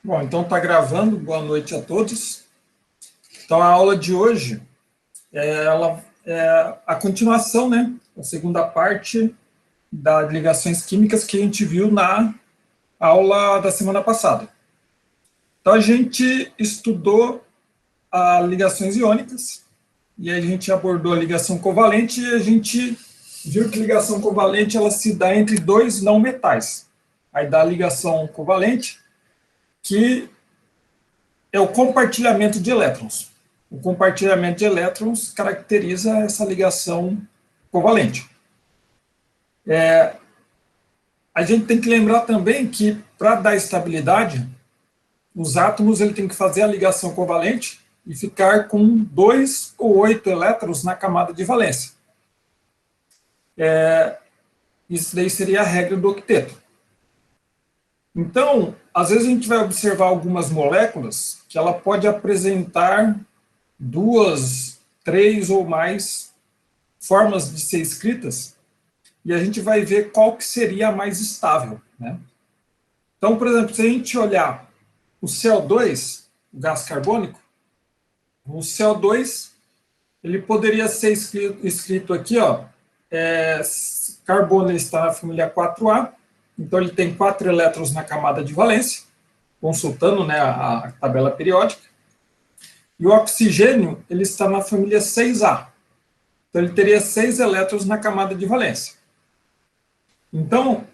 Bom, então está gravando. Boa noite a todos. Então a aula de hoje ela é a continuação, né? A segunda parte das ligações químicas que a gente viu na aula da semana passada. Então a gente estudou as ligações iônicas e a gente abordou a ligação covalente e a gente viu que ligação covalente ela se dá entre dois não metais. Aí dá a ligação covalente, que é o compartilhamento de elétrons. O compartilhamento de elétrons caracteriza essa ligação covalente. A gente tem que lembrar também que, para dar estabilidade, os átomos ele tem que fazer a ligação covalente e ficar com 2 ou 8 elétrons na camada de valência. Isso daí seria a regra do octeto. Então, às vezes a gente vai observar algumas moléculas que ela pode apresentar 2, 3 ou mais formas de ser escritas, e a gente vai ver qual que seria a mais estável, né? Então, por exemplo, se a gente olhar o CO2, o gás carbônico, o CO2, ele poderia ser escrito aqui, ó, carbono está na família 4A, então ele tem 4 elétrons na camada de valência, consultando, né, a tabela periódica. E o oxigênio, ele está na família 6A. Então, ele teria 6 elétrons na camada de valência. Então,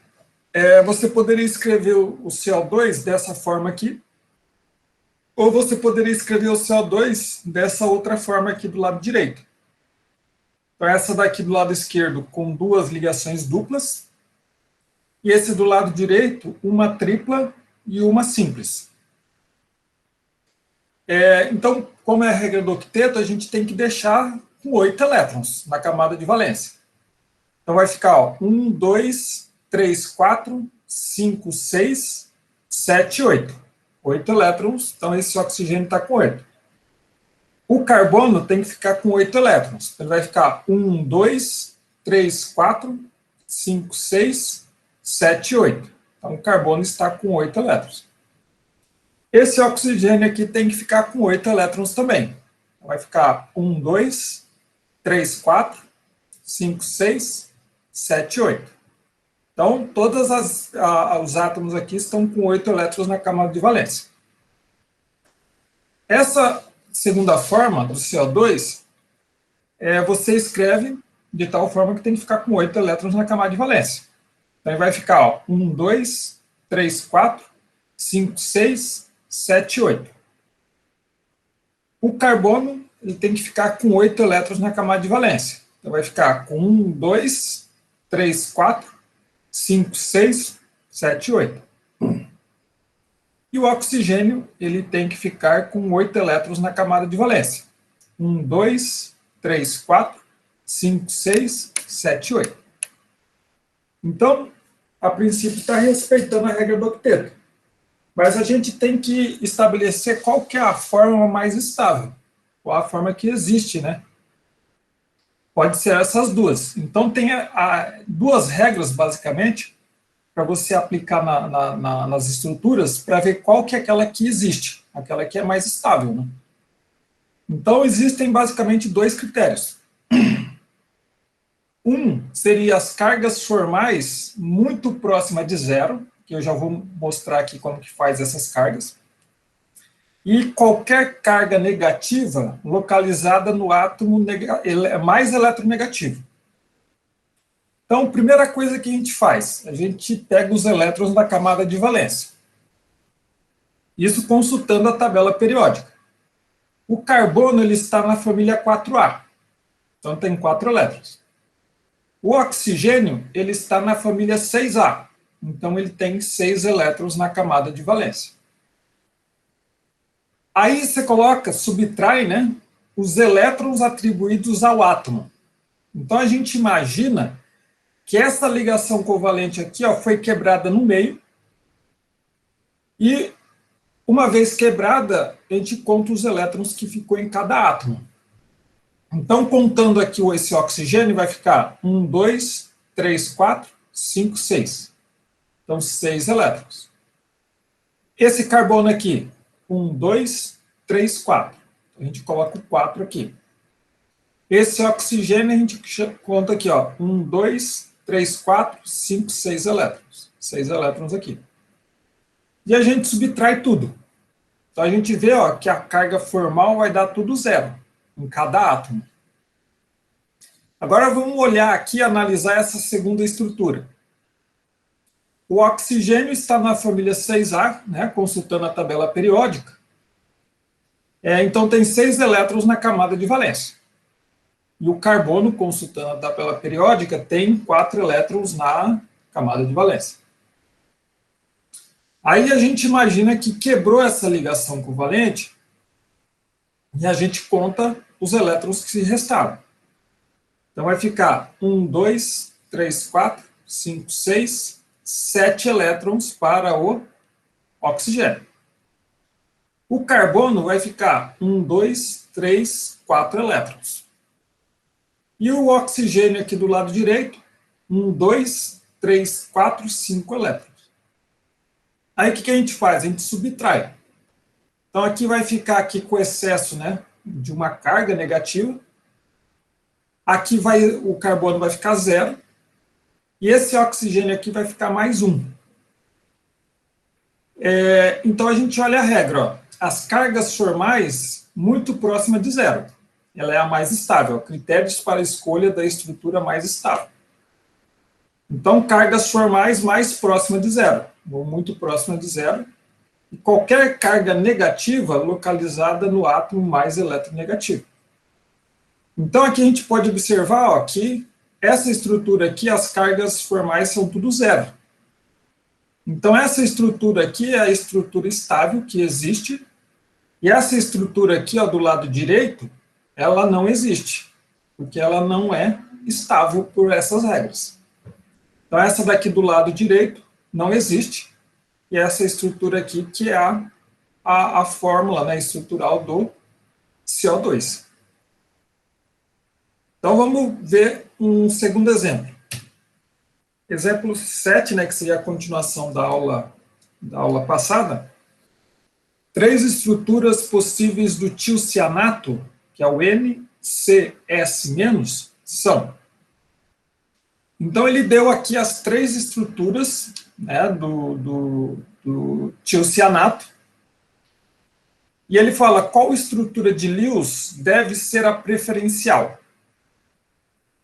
você poderia escrever o CO2 dessa forma aqui, ou você poderia escrever o CO2 dessa outra forma aqui do lado direito. Então, essa daqui do lado esquerdo com 2 ligações duplas, e esse do lado direito, uma tripla e uma simples. Então, como é a regra do octeto, a gente tem que deixar com 8 elétrons na camada de valência. Então, vai ficar, ó, 1, 2, 3, 4, 5, 6, 7, 8. 8 elétrons, então esse oxigênio está com 8. O carbono tem que ficar com 8 elétrons. Ele vai ficar 1, 2, 3, 4, 5, 6, 7, 8. Então, o carbono está com 8 elétrons. Esse oxigênio aqui tem que ficar com 8 elétrons também. Então, vai ficar 1, 2, 3, 4, 5, 6, 7, 8. Então, todos os átomos aqui estão com 8 elétrons na camada de valência. Essa segunda forma do CO2, você escreve de tal forma que tem que ficar com 8 elétrons na camada de valência. Então, ele vai ficar, ó, 1, 2, 3, 4, 5, 6, 7, 8. O carbono ele tem que ficar com 8 elétrons na camada de valência. Então, vai ficar com 1, 2, 3, 4, 5, 6, 7, 8. E o oxigênio ele tem que ficar com 8 elétrons na camada de valência. 1, 2, 3, 4, 5, 6, 7, 8. Então, a princípio está respeitando a regra do octeto. Mas a gente tem que estabelecer qual que é a forma mais estável, qual a forma que existe, né? Pode ser essas duas. Então, tem duas regras, basicamente, para você aplicar nas estruturas, para ver qual que é aquela que existe, aquela que é mais estável, né? Então, existem basicamente 2 critérios. Um seria as cargas formais muito próximas de zero, que eu já vou mostrar aqui como que faz essas cargas. E qualquer carga negativa localizada no átomo mais eletronegativo. Então, primeira coisa que a gente faz, a gente pega os elétrons da camada de valência. Isso consultando a tabela periódica. O carbono ele está na família 4A, então tem 4 elétrons. O oxigênio ele está na família 6A, então ele tem 6 elétrons na camada de valência. Aí você coloca, subtrai, né, os elétrons atribuídos ao átomo. Então a gente imagina que essa ligação covalente aqui, ó, foi quebrada no meio, e uma vez quebrada, a gente conta os elétrons que ficou em cada átomo. Então, contando aqui esse oxigênio, vai ficar 1, 2, 3, 4, 5, 6. Então, 6 elétrons. Esse carbono aqui, 1, 2, 3, 4. A gente coloca o 4 aqui. Esse oxigênio a gente conta aqui, ó, 1, 2, 3, 4, 5, 6 elétrons. 6 elétrons aqui. E a gente subtrai tudo. Então a gente vê, ó, que a carga formal vai dar tudo zero em cada átomo. Agora vamos olhar aqui e analisar essa segunda estrutura. O oxigênio está na família 6A, né, consultando a tabela periódica. Então tem 6 elétrons na camada de valência. E o carbono, consultando a tabela periódica, tem 4 elétrons na camada de valência. Aí a gente imagina que quebrou essa ligação covalente e a gente conta os elétrons que se restaram. Então vai ficar 1, 2, 3, 4, 5, 6, 7 elétrons para o oxigênio. O carbono vai ficar 1, 2, 3, 4 elétrons. E o oxigênio aqui do lado direito, 1, 2, 3, 4, 5 elétrons. Aí o que a gente faz? A gente subtrai. Então aqui vai ficar aqui com excesso, né, de uma carga negativa. Aqui o carbono vai ficar zero. E esse oxigênio aqui vai ficar mais 1. Então a gente olha a regra. Ó. As cargas formais muito próximas de zero. Ela é a mais estável. Critérios para a escolha da estrutura mais estável. Então, cargas formais mais próximas de zero, ou muito próximas de zero, e qualquer carga negativa localizada no átomo mais eletronegativo. Então, aqui a gente pode observar ó, que essa estrutura aqui, as cargas formais são tudo zero. Então, essa estrutura aqui é a estrutura estável que existe, e essa estrutura aqui, ó, do lado direito, ela não existe, porque ela não é estável por essas regras. Então, essa daqui do lado direito não existe, e essa estrutura aqui que é a fórmula, né, estrutural do CO2. Então, vamos ver um segundo exemplo. Exemplo 7, né, que seria a continuação da aula passada. 3 estruturas possíveis do tiocianato, que é o NCS-, são... Então, ele deu aqui as 3 estruturas, né, do tiocianato, e ele fala qual estrutura de Lewis deve ser a preferencial.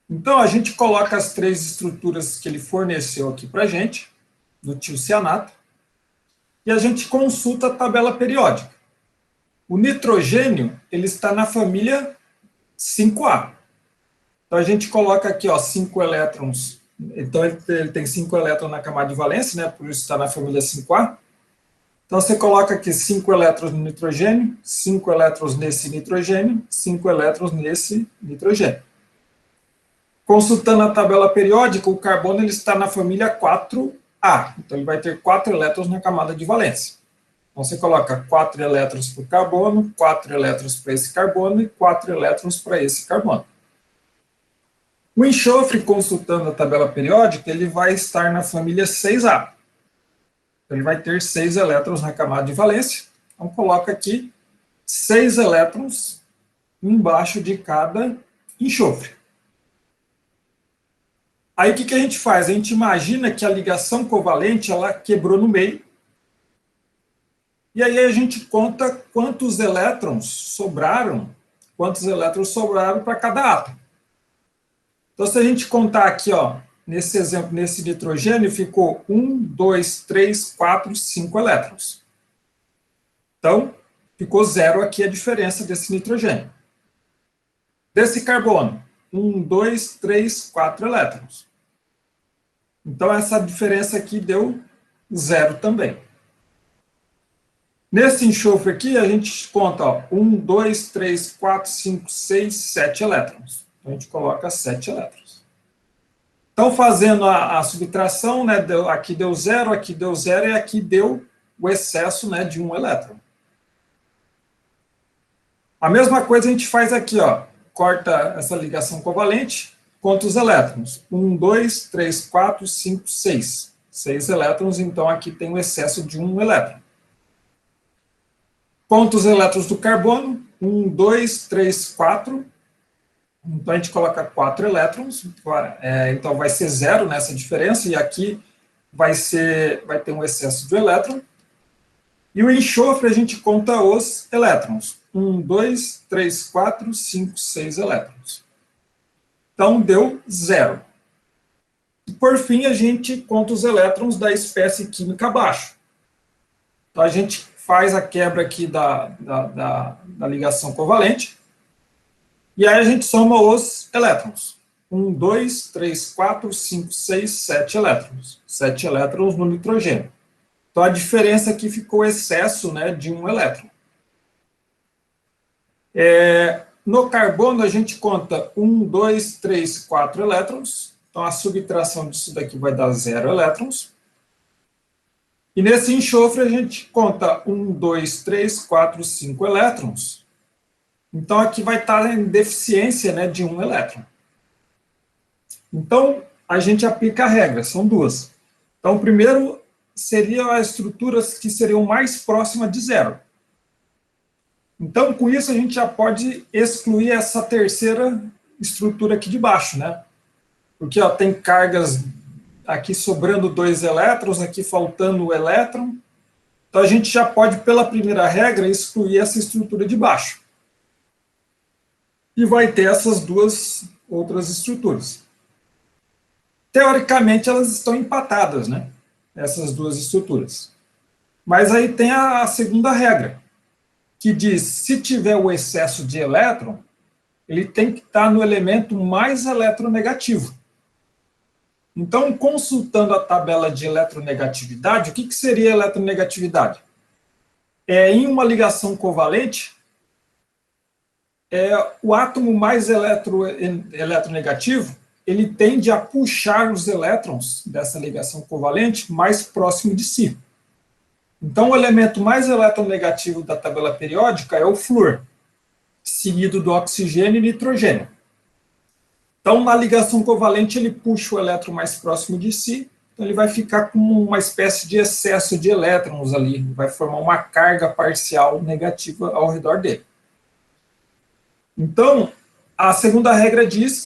Então, a gente coloca as 3 estruturas que ele forneceu aqui para a gente, do tiocianato, e a gente consulta a tabela periódica. O nitrogênio, ele está na família 5A. Então, a gente coloca aqui, ó, 5 elétrons. Então, ele tem 5 elétrons na camada de valência, né? Por isso está na família 5A. Então, você coloca aqui 5 elétrons no nitrogênio, 5 elétrons nesse nitrogênio, 5 elétrons nesse nitrogênio. Consultando a tabela periódica, o carbono ele está na família 4A. Então, ele vai ter 4 elétrons na camada de valência. Então, você coloca 4 elétrons para o carbono, 4 elétrons para esse carbono e 4 elétrons para esse carbono. O enxofre, consultando a tabela periódica, ele vai estar na família 6A. Ele vai ter 6 elétrons na camada de valência. Então, coloca aqui 6 elétrons embaixo de cada enxofre. Aí, o que a gente faz? A gente imagina que a ligação covalente ela quebrou no meio. E aí a gente conta quantos elétrons sobraram para cada átomo. Então, se a gente contar aqui, ó, nesse exemplo, nesse nitrogênio, ficou 1, 2, 3, 4, 5 elétrons. Então, ficou 0 aqui a diferença desse nitrogênio. Desse carbono, 1, 2, 3, 4 elétrons. Então, essa diferença aqui deu 0 também. Nesse enxofre aqui, a gente conta, ó, 1, 2, 3, 4, 5, 6, 7 elétrons. Então, a gente coloca 7 elétrons. Então, fazendo a subtração, né, aqui deu 0 e aqui deu o excesso, né, de 1 elétron. A mesma coisa a gente faz aqui, ó, corta essa ligação covalente, conta os elétrons. 1, 2, 3, 4, 5, 6. 6 elétrons, então aqui tem o excesso de 1 elétron. Conta os elétrons do carbono, 1, 2, 3, 4. Então, a gente coloca 4 elétrons, então vai ser 0 nessa diferença, e aqui vai ter um excesso de elétron. E o enxofre, a gente conta os elétrons. 1, 2, 3, 4, 5, 6 elétrons. Então, deu 0. E, por fim, a gente conta os elétrons da espécie química abaixo. Então, a gente faz a quebra aqui da ligação covalente, e aí a gente soma os elétrons. 1, 2, 3, 4, 5, 6, 7 elétrons. 7 elétrons no nitrogênio. Então, a diferença aqui ficou excesso, né, de 1 elétron. No carbono, a gente conta 1, 2, 3, 4 elétrons. Então, a subtração disso daqui vai dar 0 elétrons. E nesse enxofre, a gente conta 1, 2, 3, 4, 5 elétrons. Então, aqui vai estar em deficiência, né, de 1 elétron. Então, a gente aplica a regra, são duas. Então, primeiro, seriam as estruturas que seriam mais próximas de 0. Então, com isso, a gente já pode excluir essa terceira estrutura aqui de baixo, né? Porque ó, tem cargas aqui sobrando 2 elétrons, aqui faltando o elétron. Então, a gente já pode, pela primeira regra, excluir essa estrutura de baixo. E vai ter essas duas outras estruturas. Teoricamente, elas estão empatadas, né? Essas duas estruturas. Mas aí tem a segunda regra, que diz, se tiver o excesso de elétron, ele tem que estar no elemento mais eletronegativo. Então, consultando a tabela de eletronegatividade, o que seria eletronegatividade? Em uma ligação covalente, o átomo mais eletronegativo, ele tende a puxar os elétrons dessa ligação covalente mais próximo de si. Então, o elemento mais eletronegativo da tabela periódica é o flúor, seguido do oxigênio e nitrogênio. Então, na ligação covalente, ele puxa o elétron mais próximo de si, então ele vai ficar com uma espécie de excesso de elétrons ali, vai formar uma carga parcial negativa ao redor dele. Então, a segunda regra diz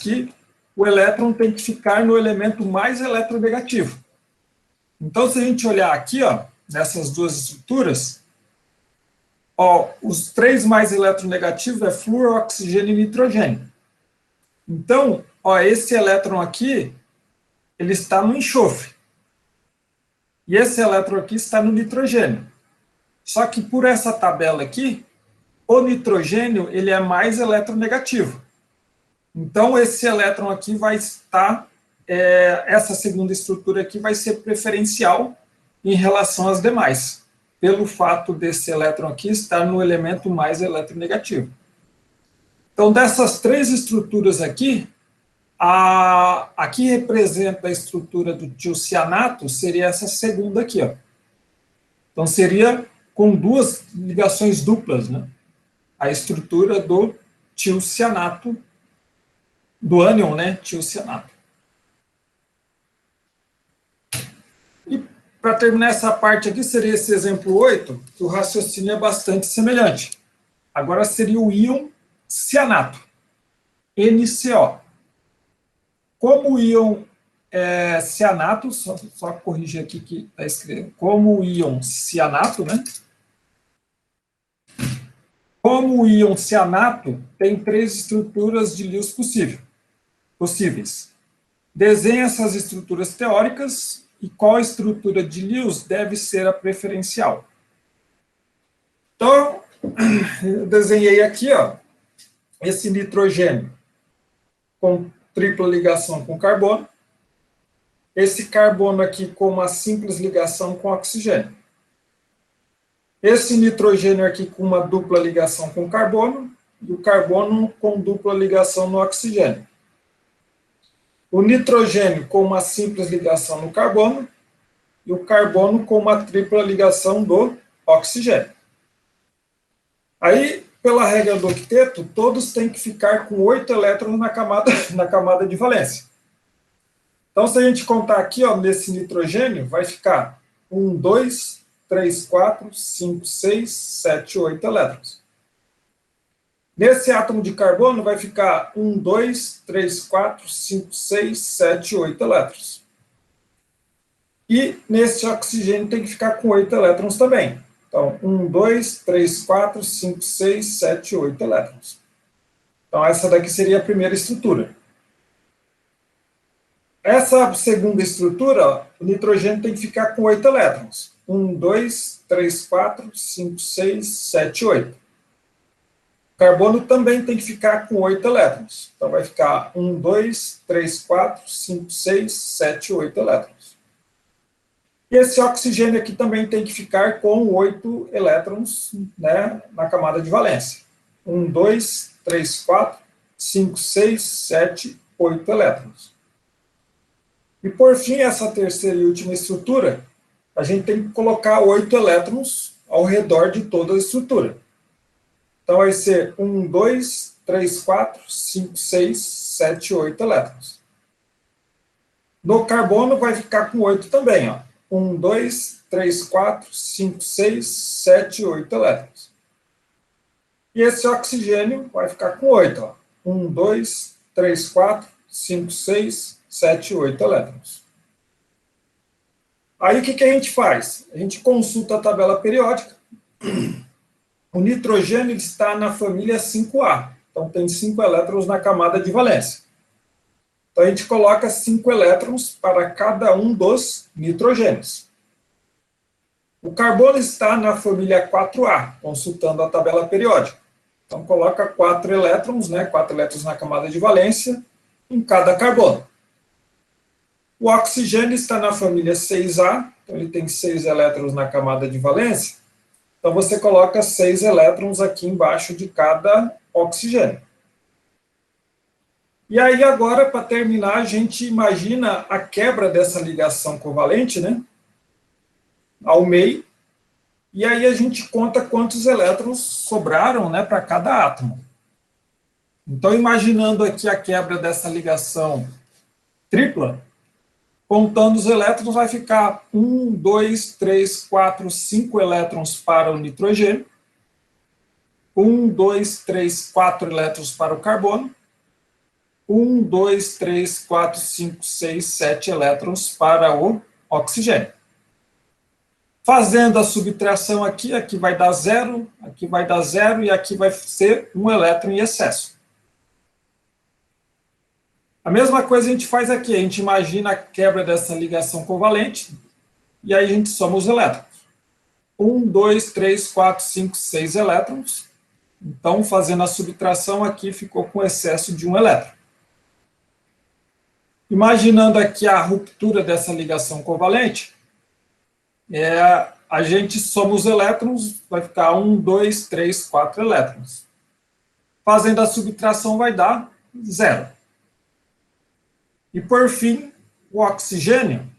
que o elétron tem que ficar no elemento mais eletronegativo. Então, se a gente olhar aqui, ó, nessas duas estruturas, ó, os 3 mais eletronegativos é flúor, oxigênio e nitrogênio. Então, ó, esse elétron aqui, ele está no enxofre. E esse elétron aqui está no nitrogênio. Só que por essa tabela aqui, o nitrogênio ele é mais eletronegativo. Então, esse elétron aqui vai estar, essa segunda estrutura aqui vai ser preferencial em relação às demais, pelo fato desse elétron aqui estar no elemento mais eletronegativo. Então, dessas 3 estruturas aqui, a que representa a estrutura do tiocianato seria essa segunda aqui, ó. Então, seria com 2 ligações duplas, né? A estrutura do tiocianato, do ânion, né? Tiocianato. E para terminar essa parte aqui, seria esse exemplo 8, que o raciocínio é bastante semelhante. Agora seria o íon cianato, NCO. Como o íon cianato, só corrigir aqui que está escrito, como o íon cianato, né? Como o íon cianato tem 3 estruturas de Lewis possíveis. Desenhe essas estruturas teóricas e qual estrutura de Lewis deve ser a preferencial. Então, eu desenhei aqui, ó, esse nitrogênio com tripla ligação com carbono, esse carbono aqui com uma simples ligação com oxigênio. Esse nitrogênio aqui com uma dupla ligação com carbono, e o carbono com dupla ligação no oxigênio. O nitrogênio com uma simples ligação no carbono, e o carbono com uma tripla ligação do oxigênio. Aí, pela regra do octeto, todos têm que ficar com 8 elétrons na camada de valência. Então, se a gente contar aqui, ó, nesse nitrogênio, vai ficar 1, 2, 3, 4, 5, 6, 7, 8 elétrons. Nesse átomo de carbono vai ficar 1, 2, 3, 4, 5, 6, 7, 8 elétrons. E nesse oxigênio tem que ficar com 8 elétrons também. Então, 1, 2, 3, 4, 5, 6, 7, 8 elétrons. Então, essa daqui seria a primeira estrutura. Essa segunda estrutura, ó, o nitrogênio tem que ficar com 8 elétrons. 1, 2, 3, 4, 5, 6, 7, 8. O carbono também tem que ficar com 8 elétrons. Então, vai ficar 1, 2, 3, 4, 5, 6, 7, 8 elétrons. E esse oxigênio aqui também tem que ficar com 8 elétrons, né, na camada de valência. 1, 2, 3, 4, 5, 6, 7, 8 elétrons. E, por fim, essa terceira e última estrutura, a gente tem que colocar 8 elétrons ao redor de toda a estrutura. Então, vai ser 1, 2, 3, 4, 5, 6, 7, 8 elétrons. No carbono, vai ficar com 8 também, ó. 1, 2, 3, 4, 5, 6, 7, 8 elétrons. E esse oxigênio vai ficar com 8, ó. 1, 2, 3, 4, 5, 6, 7, 8 elétrons. Aí o que a gente faz? A gente consulta a tabela periódica. O nitrogênio está na família 5A. Então tem 5 elétrons na camada de valência. Então a gente coloca 5 elétrons para cada um dos nitrogênios. O carbono está na família 4A, consultando a tabela periódica. Então coloca 4 elétrons, né, 4 elétrons na camada de valência, em cada carbono. O oxigênio está na família 6A, então ele tem 6 elétrons na camada de valência. Então você coloca 6 elétrons aqui embaixo de cada oxigênio. E aí agora, para terminar, a gente imagina a quebra dessa ligação covalente, né, ao meio, e aí a gente conta quantos elétrons sobraram, né, para cada átomo. Então, imaginando aqui a quebra dessa ligação tripla, contando os elétrons, vai ficar 1, 2, 3, 4, 5 elétrons para o nitrogênio, 1, 2, 3, 4 elétrons para o carbono, 1, 2, 3, 4, 5, 6, 7 elétrons para o oxigênio. Fazendo a subtração aqui, aqui vai dar 0, aqui vai dar 0 e aqui vai ser 1 elétron em excesso. A mesma coisa a gente faz aqui, a gente imagina a quebra dessa ligação covalente, e aí a gente soma os elétrons. 1, 2, 3, 4, 5, 6 elétrons. Então, fazendo a subtração aqui, ficou com excesso de 1 elétron. Imaginando aqui a ruptura dessa ligação covalente, a gente soma os elétrons, vai ficar 1, 2, 3, 4 elétrons. Fazendo a subtração vai dar 0. E, por fim, o oxigênio,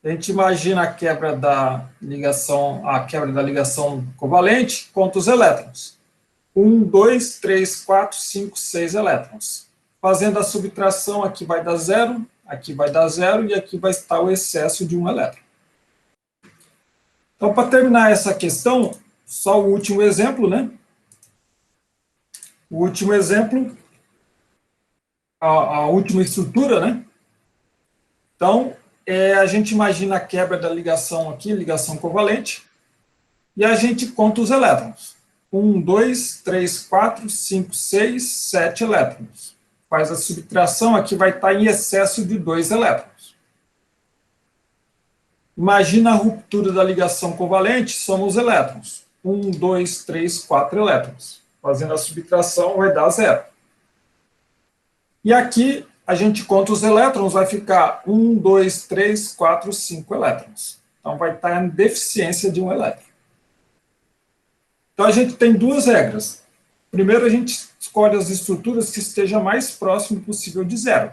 a gente imagina a quebra da ligação covalente, conta os elétrons. 1, 2, 3, 4, 5, 6 elétrons. Fazendo a subtração, aqui vai dar 0, aqui vai dar 0, e aqui vai estar o excesso de 1 elétron. Então, para terminar essa questão, só o último exemplo, né? O último exemplo, a última estrutura, né? Então, a gente imagina a quebra da ligação aqui, ligação covalente, e a gente conta os elétrons. 1, 2, 3, 4, 5, 6, 7 elétrons. Faz a subtração, aqui vai estar em excesso de 2 elétrons. Imagina a ruptura da ligação covalente, soma os elétrons. 1, 2, 3, 4 elétrons. Fazendo a subtração, vai dar 0. E aqui, a gente conta os elétrons, vai ficar 1, 2, 3, 4, 5 elétrons. Então, vai estar em deficiência de 1 elétron. Então, a gente tem duas regras. Primeiro, a gente escolhe as estruturas que estejam mais próximo possível de 0.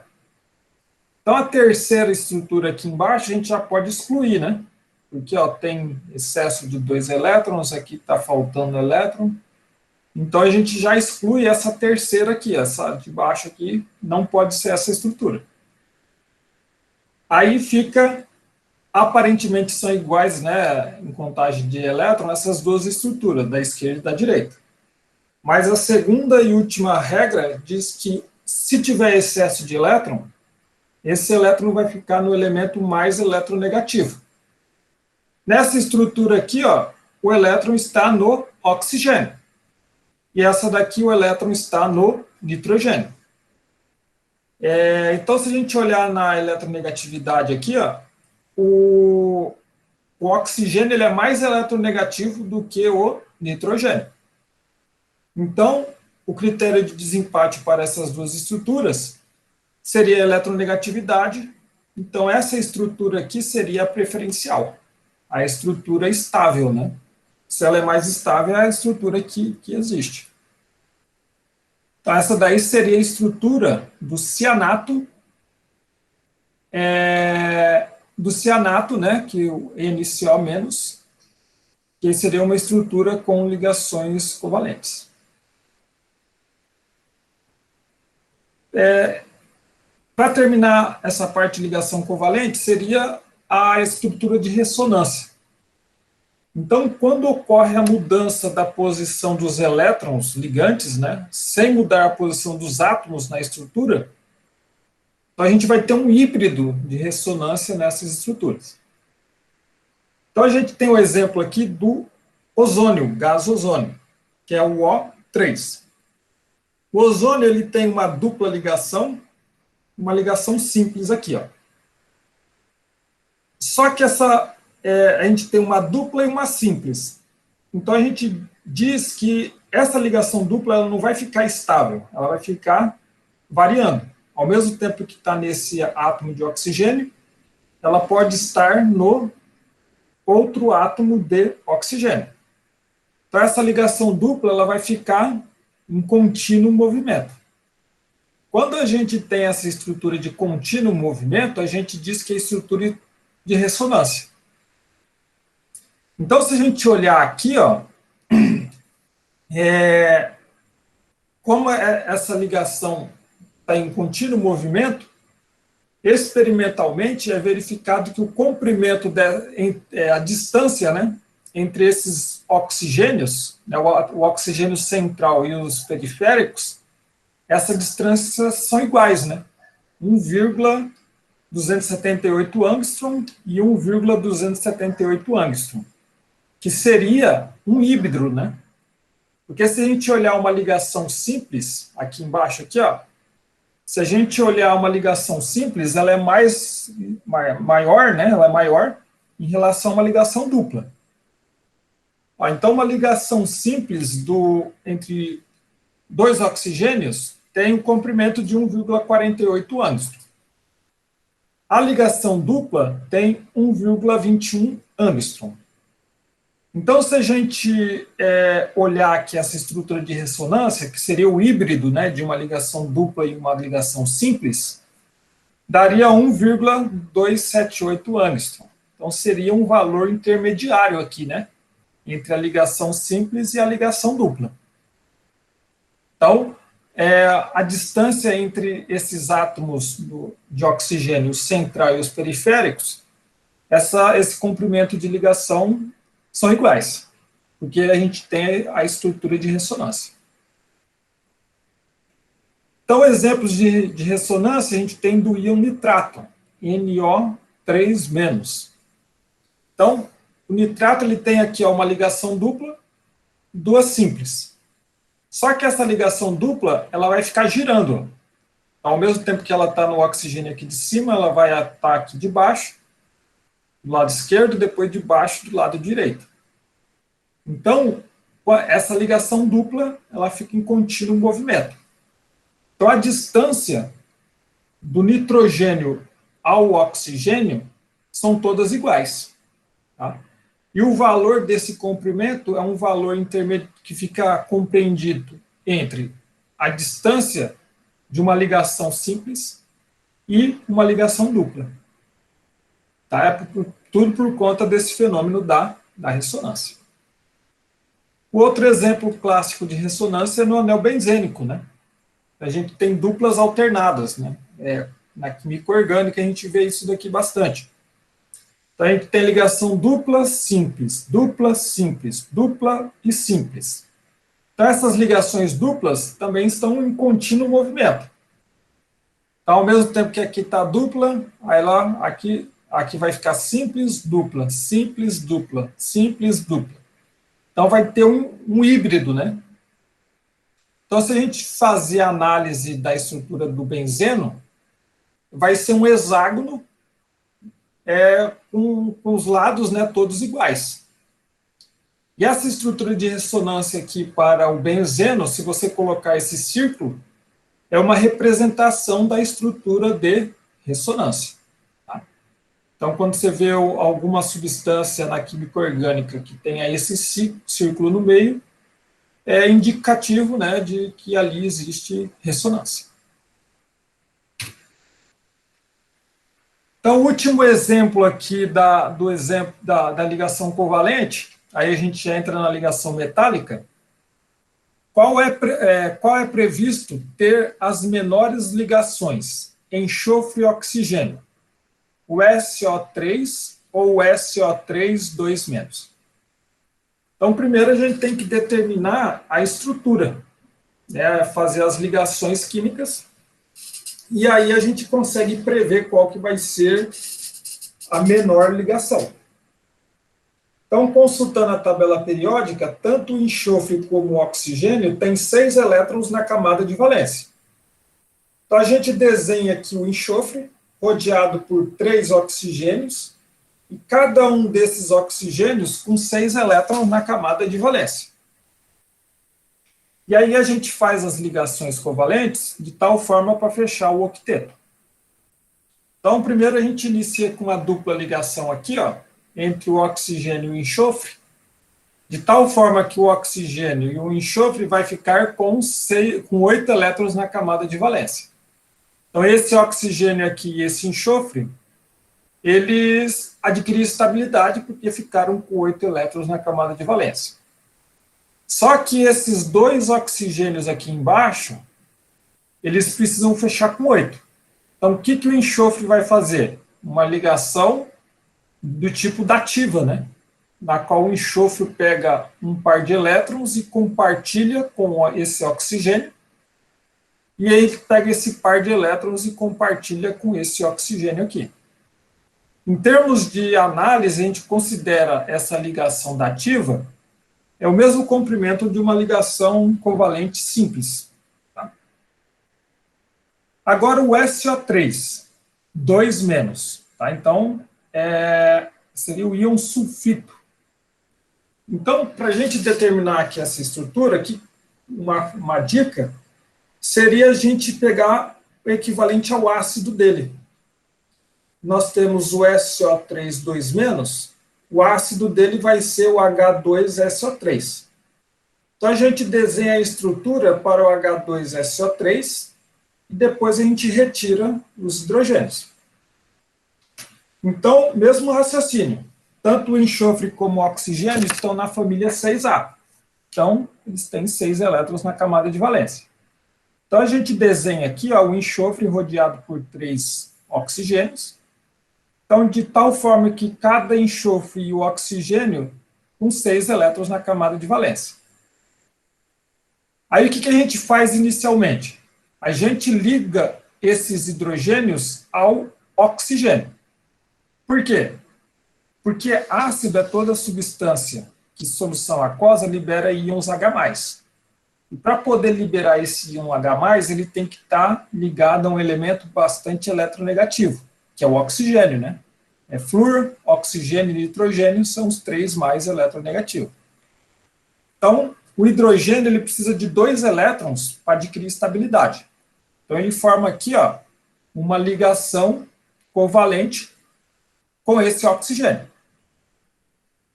Então, a terceira estrutura aqui embaixo, a gente já pode excluir, né? Porque ó, tem excesso de 2 elétrons, aqui está faltando elétron. Então, a gente já exclui essa terceira aqui, essa de baixo aqui, não pode ser essa estrutura. Aí fica, aparentemente são iguais, né, em contagem de elétron, essas duas estruturas, da esquerda e da direita. Mas a segunda e última regra diz que, se tiver excesso de elétron, esse elétron vai ficar no elemento mais eletronegativo. Nessa estrutura aqui, ó, o elétron está no oxigênio. E essa daqui, o elétron está no nitrogênio. Então, se a gente olhar na eletronegatividade aqui, ó, o oxigênio ele é mais eletronegativo do que o nitrogênio. Então, o critério de desempate para essas duas estruturas seria a eletronegatividade. Então, essa estrutura aqui seria a preferencial, a estrutura estável, né? Se ela é mais estável, é a estrutura que existe. Então, essa daí seria a estrutura do cianato, né, que o NCO-, que seria uma estrutura com ligações covalentes. Para terminar essa parte de ligação covalente, seria a estrutura de ressonância. Então, quando ocorre a mudança da posição dos elétrons ligantes, né, sem mudar a posição dos átomos na estrutura, então a gente vai ter um híbrido de ressonância nessas estruturas. Então, a gente tem o exemplo aqui do ozônio, gás ozônio, que é o O3. O ozônio ele tem uma dupla ligação, uma ligação simples aqui, ó. Só que a gente tem uma dupla e uma simples. Então, a gente diz que essa ligação dupla ela não vai ficar estável, ela vai ficar variando. Ao mesmo tempo que está nesse átomo de oxigênio, ela pode estar no outro átomo de oxigênio. Então, essa ligação dupla ela vai ficar em contínuo movimento. Quando a gente tem essa estrutura de contínuo movimento, a gente diz que é estrutura de ressonância. Então, se a gente olhar aqui, ó, como essa ligação está em contínuo movimento, experimentalmente é verificado que o comprimento, a distância, né, entre esses oxigênios, né, o oxigênio central e os periféricos, essas distâncias são iguais, né? 1,278 angstrom e 1,278 angstrom, que seria um híbrido, né? Porque se a gente olhar uma ligação simples, aqui embaixo, aqui, ó, se a gente olhar uma ligação simples, ela é maior, né? Ela é maior em relação a uma ligação dupla. Ó, então, uma ligação simples entre dois oxigênios tem um comprimento de 1,48 angstrom. A ligação dupla tem 1,21 angstrom. Então, se a gente olhar aqui essa estrutura de ressonância, que seria o híbrido, né, de uma ligação dupla e uma ligação simples, daria 1,278 angstrom. Então, seria um valor intermediário aqui, né, entre a ligação simples e a ligação dupla. Então, a distância entre esses átomos de oxigênio, o central e os periféricos, esse comprimento de ligação são iguais, porque a gente tem a estrutura de ressonância. Então, exemplos de ressonância, a gente tem do íon nitrato, NO3-. Então, o nitrato ele tem aqui uma ligação dupla, duas simples. Só que essa ligação dupla, ela vai ficar girando. Ao mesmo tempo que ela está no oxigênio aqui de cima, ela vai estar aqui de baixo, do lado esquerdo, depois de baixo, do lado direito. Então, essa ligação dupla, ela fica em contínuo movimento. Então, a distância do nitrogênio ao oxigênio são todas iguais. Tá? E o valor desse comprimento é um valor intermédio que fica compreendido entre a distância de uma ligação simples e uma ligação dupla. Tá? Tudo por conta desse fenômeno da ressonância. O outro exemplo clássico de ressonância é no anel benzênico, né? A gente tem duplas alternadas, né? Na química orgânica a gente vê isso daqui bastante. Então a gente tem ligação dupla, simples, dupla, simples, dupla e simples. Então essas ligações duplas também estão em contínuo movimento. Então, ao mesmo tempo que aqui está dupla, aí lá, aqui vai ficar simples, dupla, simples, dupla, simples, dupla. Então vai ter um híbrido, né? Então, se a gente fazer a análise da estrutura do benzeno, vai ser um hexágono com os lados, né, todos iguais. E essa estrutura de ressonância aqui para o benzeno, se você colocar esse círculo, é uma representação da estrutura de ressonância. Tá? Então, quando você vê alguma substância na química orgânica que tenha esse círculo no meio, é indicativo, né, de que ali existe ressonância. Então, o último exemplo aqui do exemplo da ligação covalente, aí a gente entra na ligação metálica. Qual é previsto ter as menores ligações? Enxofre e oxigênio. O SO3 ou o SO3 2-. Então, primeiro a gente tem que determinar a estrutura, né, fazer as ligações químicas, e aí a gente consegue prever qual que vai ser a menor ligação. Então, consultando a tabela periódica, tanto o enxofre como o oxigênio têm 6 elétrons na camada de valência. Então, a gente desenha aqui o enxofre, rodeado por 3 oxigênios, e cada um desses oxigênios com 6 elétrons na camada de valência. E aí a gente faz as ligações covalentes de tal forma para fechar o octeto. Então, primeiro a gente inicia com uma dupla ligação aqui, ó, entre o oxigênio e o enxofre, de tal forma que o oxigênio e o enxofre vai ficar com 8 elétrons na camada de valência. Então, esse oxigênio aqui e esse enxofre, eles adquiriram estabilidade porque ficaram com 8 elétrons na camada de valência. Só que esses 2 oxigênios aqui embaixo, eles precisam fechar com 8. Então, o que o enxofre vai fazer? Uma ligação do tipo dativa, né? Na qual o enxofre pega um par de elétrons e compartilha com esse oxigênio, e aí pega esse par de elétrons e compartilha com esse oxigênio aqui. Em termos de análise, a gente considera essa ligação dativa é o mesmo comprimento de uma ligação covalente simples. Tá? Agora o SO3, 2-. Tá? Então, seria o íon sulfito. Então, para a gente determinar aqui essa estrutura, aqui, uma dica seria a gente pegar o equivalente ao ácido dele. Nós temos o SO3 2-, o ácido dele vai ser o H2SO3. Então, a gente desenha a estrutura para o H2SO3 e depois a gente retira os hidrogênios. Então, mesmo raciocínio. Tanto o enxofre como o oxigênio estão na família 6A. Então, eles têm 6 elétrons na camada de valência. Então, a gente desenha aqui ó, o enxofre rodeado por 3 oxigênios. Então, de tal forma que cada enxofre e o oxigênio com 6 elétrons na camada de valência. Aí, o que a gente faz inicialmente? A gente liga esses hidrogênios ao oxigênio. Por quê? Porque ácido é toda substância que, solução aquosa, libera íons H+. E para poder liberar esse íon H+, ele tem que estar ligado a um elemento bastante eletronegativo, que é o oxigênio, né? Flúor, oxigênio e nitrogênio são os 3 mais eletronegativos. Então, o hidrogênio ele precisa de 2 elétrons para adquirir estabilidade. Então, ele forma aqui ó, uma ligação covalente com esse oxigênio.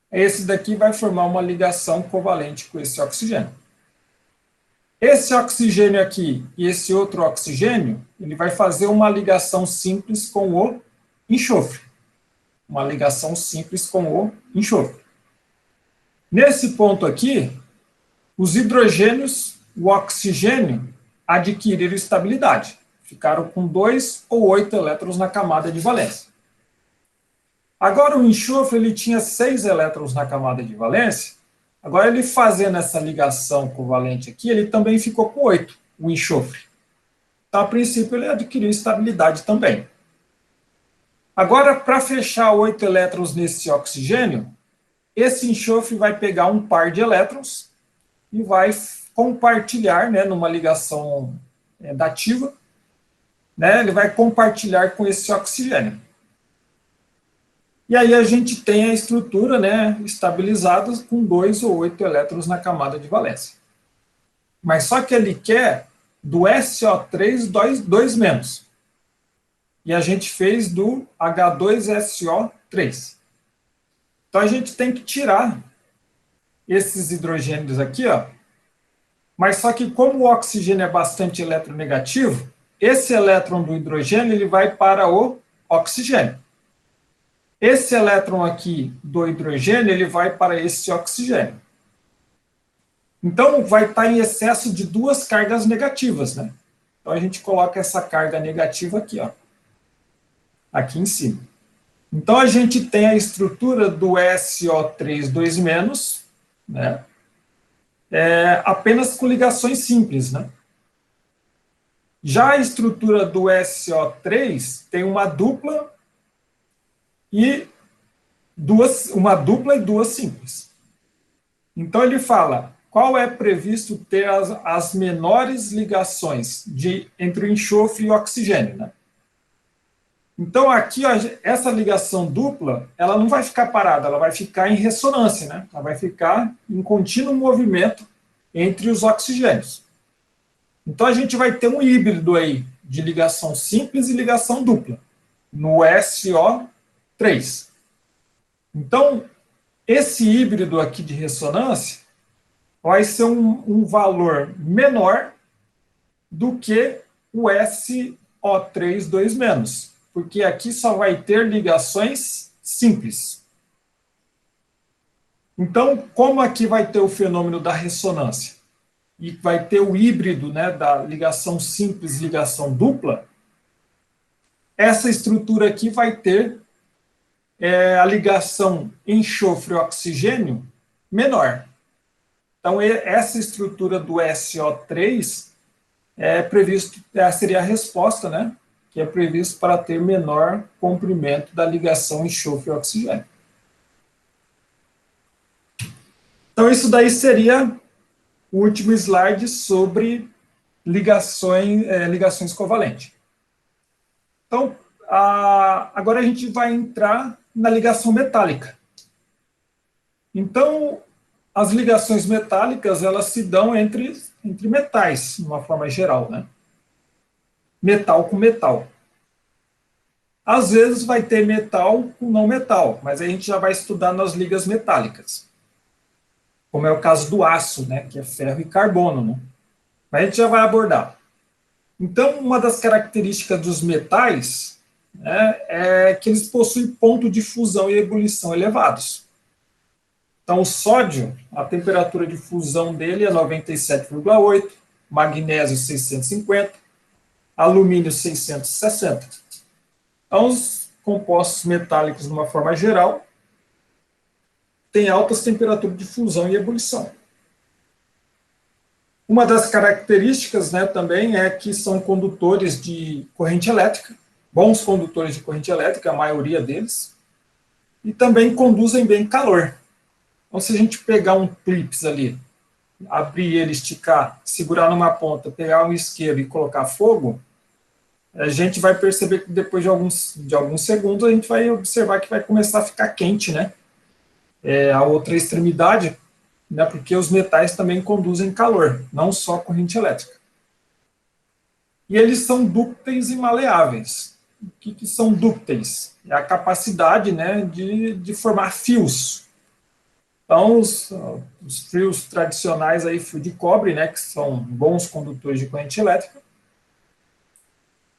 Esse daqui vai formar uma ligação covalente com esse oxigênio. Esse oxigênio aqui e esse outro oxigênio, ele vai fazer uma ligação simples com o enxofre. Uma ligação simples com o enxofre. Nesse ponto aqui, os hidrogênios, o oxigênio, adquiriram estabilidade. Ficaram com 2 ou 8 elétrons na camada de valência. Agora, o enxofre ele tinha 6 elétrons na camada de valência. Agora, ele fazendo essa ligação covalente aqui, ele também ficou com 8, o enxofre. Então, a princípio, ele adquiriu estabilidade também. Agora, para fechar 8 elétrons nesse oxigênio, esse enxofre vai pegar um par de elétrons e vai compartilhar, né, numa ligação dativa, né, ele vai compartilhar com esse oxigênio. E aí a gente tem a estrutura, né, estabilizada com 2 ou 8 elétrons na camada de valência. Mas só que ele quer do SO3 2 menos. E a gente fez do H2SO3. Então a gente tem que tirar esses hidrogênios aqui, ó. Mas só que como o oxigênio é bastante eletronegativo, esse elétron do hidrogênio ele vai para o oxigênio. Esse elétron aqui do hidrogênio ele vai para esse oxigênio. Então vai estar em excesso de 2 cargas negativas, né? Então a gente coloca essa carga negativa aqui, ó. Aqui em cima. Então a gente tem a estrutura do SO3 2-, né? Apenas com ligações simples, né? Já a estrutura do SO3 tem uma dupla e duas simples. Então ele fala qual é previsto ter as menores ligações entre o enxofre e o oxigênio, né? Então aqui, ó, essa ligação dupla, ela não vai ficar parada, ela vai ficar em ressonância, né? Ela vai ficar em contínuo movimento entre os oxigênios. Então a gente vai ter um híbrido aí de ligação simples e ligação dupla no SO3. Então esse híbrido aqui de ressonância vai ser um valor menor do que o SO3 2-, porque aqui só vai ter ligações simples. Então, como aqui vai ter o fenômeno da ressonância e vai ter o híbrido, né, da ligação simples e ligação dupla, essa estrutura aqui vai ter a ligação enxofre-oxigênio menor. Então, essa estrutura do SO3 seria a resposta, né, que é previsto para ter menor comprimento da ligação enxofre-oxigênio. Então, isso daí seria o último slide sobre ligações covalentes. Então, agora a gente vai entrar na ligação metálica. Então, as ligações metálicas, elas se dão entre metais, de uma forma geral, né? Metal com metal. Às vezes vai ter metal com não metal, mas a gente já vai estudar nas ligas metálicas. Como é o caso do aço, né, que é ferro e carbono, né? Mas a gente já vai abordar. Então, uma das características dos metais, né, é que eles possuem ponto de fusão e ebulição elevados. Então, o sódio, a temperatura de fusão dele é 97,8, magnésio 650, alumínio 660. Então, os compostos metálicos, de uma forma geral, têm altas temperaturas de fusão e ebulição. Uma das características, né, também é que são condutores de corrente elétrica, bons condutores de corrente elétrica, a maioria deles, e também conduzem bem calor. Então, se a gente pegar um clips ali, abrir ele, esticar, segurar numa ponta, pegar um isqueiro e colocar fogo, a gente vai perceber que depois de alguns segundos a gente vai observar que vai começar a ficar quente, né? A outra extremidade, né, porque os metais também conduzem calor, não só corrente elétrica. E eles são dúcteis e maleáveis. O que são dúcteis? É a capacidade, né, de formar fios. Então, os fios tradicionais, aí, fio de cobre, né, que são bons condutores de corrente elétrica.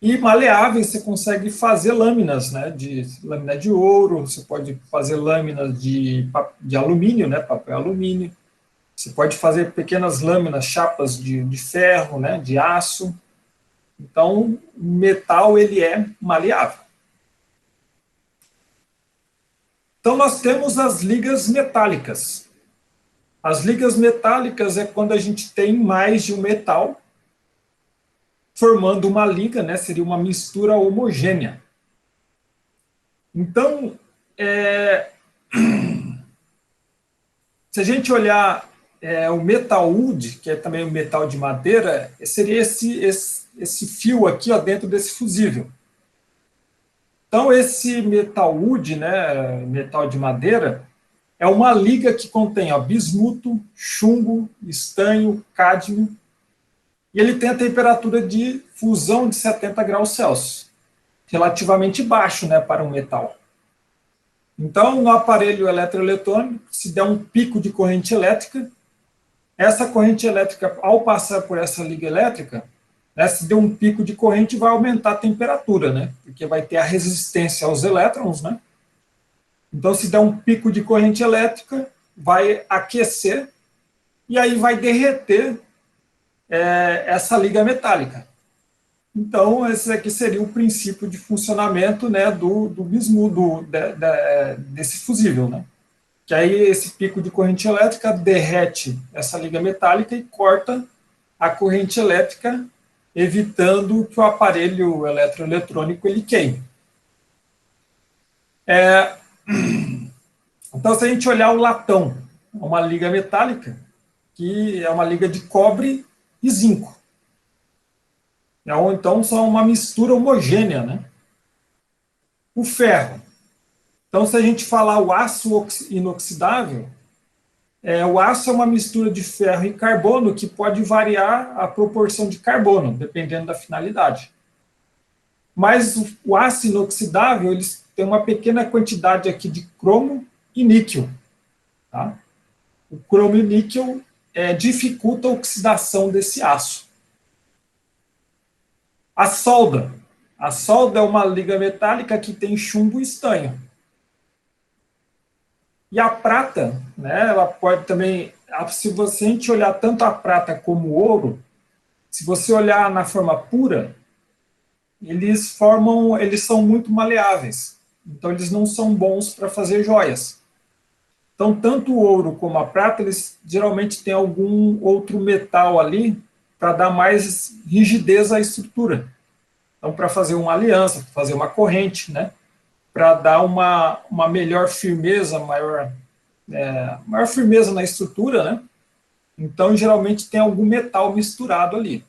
E maleáveis, você consegue fazer lâminas, né, lâmina de ouro, você pode fazer lâminas de alumínio, né, papel alumínio. Você pode fazer pequenas lâminas, chapas de ferro, né, de aço. Então, o metal ele é maleável. Então, nós temos as ligas metálicas. As ligas metálicas é quando a gente tem mais de um metal formando uma liga, né? Seria uma mistura homogênea. Então, se a gente olhar o metal wood, que é também o metal de madeira, seria esse fio aqui ó, dentro desse fusível. Então, esse metal wood, né, metal de madeira, é uma liga que contém ó, bismuto, chumbo, estanho, cádmio, e ele tem a temperatura de fusão de 70 graus Celsius, relativamente baixo, né, para um metal. Então, no aparelho eletroeletrônico, se der um pico de corrente elétrica, essa corrente elétrica, ao passar por essa liga elétrica, né, se der um pico de corrente, vai aumentar a temperatura, né, porque vai ter a resistência aos elétrons, né. Então, se der um pico de corrente elétrica, vai aquecer e aí vai derreter essa liga metálica. Então, esse aqui seria o princípio de funcionamento, né, do bismuto, desse fusível, né? Que aí esse pico de corrente elétrica derrete essa liga metálica e corta a corrente elétrica, evitando que o aparelho eletroeletrônico ele queime. Então, se a gente olhar o latão, uma liga metálica, que é uma liga de cobre e zinco. Ou então são uma mistura homogênea, né? O ferro. Então, se a gente falar o aço inoxidável, o aço é uma mistura de ferro e carbono que pode variar a proporção de carbono, dependendo da finalidade. Mas o aço inoxidável, eles têm uma pequena quantidade aqui de cromo e níquel. Tá? O cromo e o níquel dificulta a oxidação desse aço. A solda. A solda é uma liga metálica que tem chumbo e estanho. E a prata, né, ela pode também, se a gente olhar tanto a prata como o ouro, se você olhar na forma pura, eles são muito maleáveis. Então, eles não são bons para fazer joias. Então, tanto o ouro como a prata, eles geralmente têm algum outro metal ali para dar mais rigidez à estrutura. Então, para fazer uma aliança, para fazer uma corrente, né? Para dar uma melhor firmeza, maior firmeza na estrutura, né? Então, geralmente tem algum metal misturado ali.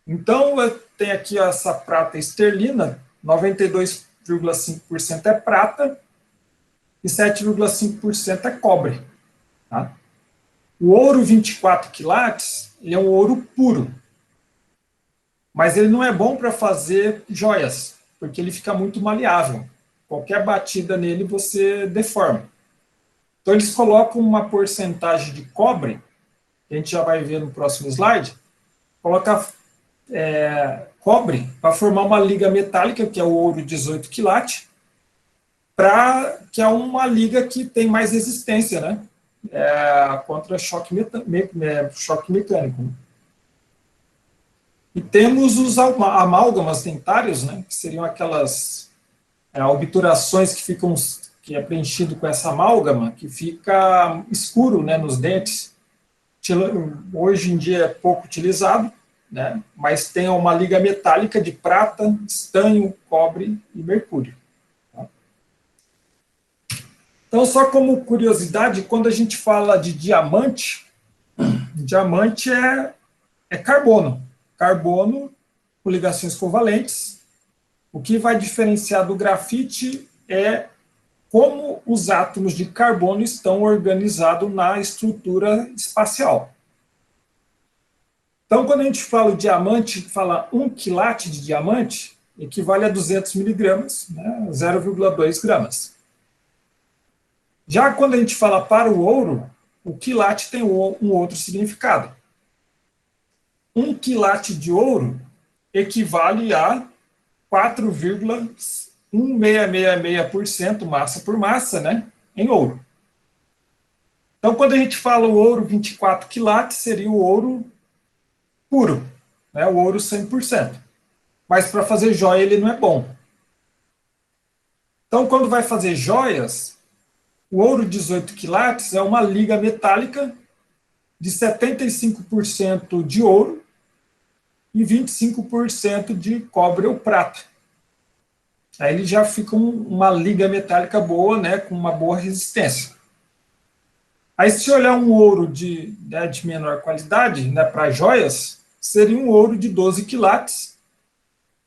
Então, tem aqui essa prata esterlina, 92,5% é prata e 7,5% é cobre. Tá? O ouro 24 quilates, ele é um ouro puro, mas ele não é bom para fazer joias, porque ele fica muito maleável. Qualquer batida nele você deforma. Então, eles colocam uma porcentagem de cobre, que a gente já vai ver no próximo slide, coloca cobre para formar uma liga metálica, que é o ouro 18 quilate, que é uma liga que tem mais resistência, né? Contra choque mecânico. Né? E temos os amálgamas dentários, né? Que seriam aquelas obturações que é preenchido com essa amálgama, que fica escuro, né, nos dentes. Hoje em dia é pouco utilizado, né, mas tem uma liga metálica de prata, estanho, cobre e mercúrio. Tá? Então, só como curiosidade, quando a gente fala de diamante, diamante é carbono. Carbono com ligações covalentes. O que vai diferenciar do grafite é como os átomos de carbono estão organizados na estrutura espacial. Então, quando a gente fala de diamante, fala 1 quilate de diamante, equivale a 200 miligramas, né, 0,2 gramas. Já quando a gente fala para o ouro, o quilate tem um outro significado. 1 quilate de ouro equivale a 4,1666% massa por massa, né, em ouro. Então, quando a gente fala o ouro 24 quilates, seria o ouro puro. né, o ouro 100%. Mas para fazer joia ele não é bom. Então, quando vai fazer joias, o ouro 18 quilates é uma liga metálica de 75% de ouro e 25% de cobre ou prata. Aí ele já fica uma liga metálica boa, né, com uma boa resistência. Aí, se olhar um ouro né, de menor qualidade, né, para joias, seria um ouro de 12 quilates,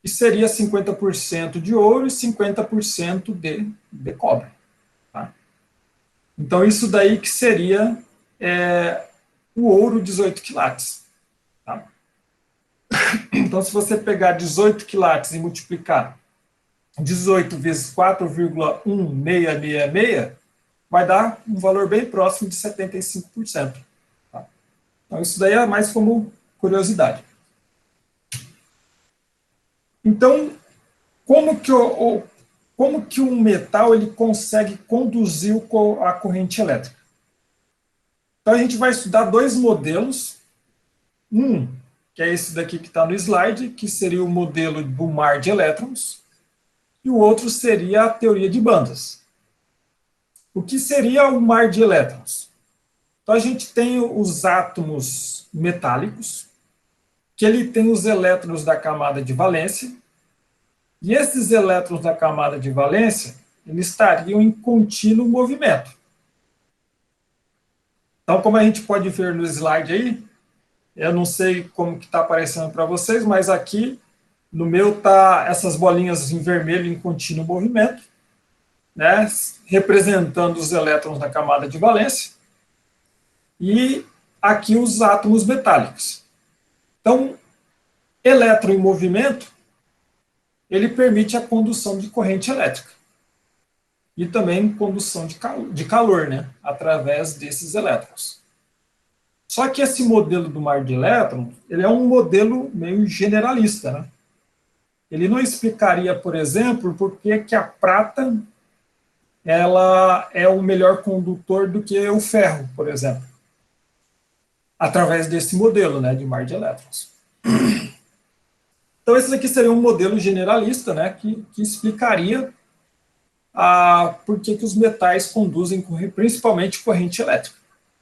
e seria 50% de ouro e 50% de cobre. Tá? Então, isso daí que seria o ouro 18 quilates. Tá? Então, se você pegar 18 quilates e multiplicar 18 vezes 4,1666, vai dar um valor bem próximo de 75%. Tá? Então, isso daí é mais como curiosidade. Então, como que um metal ele consegue conduzir a corrente elétrica? Então, a gente vai estudar dois modelos. Um, que é esse daqui que está no slide, que seria o modelo do mar de elétrons, e o outro seria a teoria de bandas. O que seria o mar de elétrons? Então, a gente tem os átomos metálicos, que ele tem os elétrons da camada de valência, e esses elétrons da camada de valência, eles estariam em contínuo movimento. Então, como a gente pode ver no slide aí, eu não sei como que está aparecendo para vocês, mas aqui no meu tá essas bolinhas em vermelho em contínuo movimento, né, representando os elétrons da camada de valência, e aqui os átomos metálicos. Então, elétron em movimento, ele permite a condução de corrente elétrica e também condução de calor, né, através desses elétrons. Só que esse modelo do mar de elétrons, ele é um modelo meio generalista, né? Ele não explicaria, por exemplo, por que a prata ela é o melhor condutor do que o ferro, por exemplo, através desse modelo, né, de mar de elétrons. Então, esse aqui seria um modelo generalista, né, que explicaria por que os metais conduzem principalmente corrente elétrica.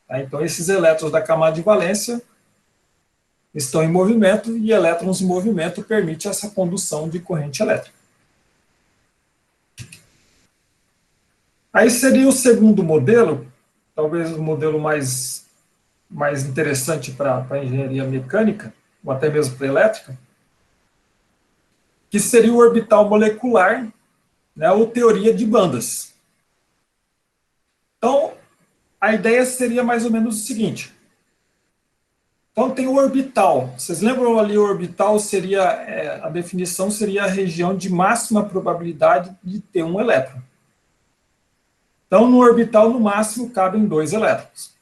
Tá? Então, esses elétrons da camada de valência estão em movimento e elétrons em movimento permite essa condução de corrente elétrica. Aí seria o segundo modelo, talvez o modelo mais interessante para a engenharia mecânica, ou até mesmo para a elétrica, que seria o orbital molecular, né, ou teoria de bandas. Então, a ideia seria mais ou menos o seguinte. Então, tem o orbital. Vocês lembram ali, o orbital seria, a definição seria a região de máxima probabilidade de ter um elétron. Então, no orbital, no máximo, cabem 2 elétrons.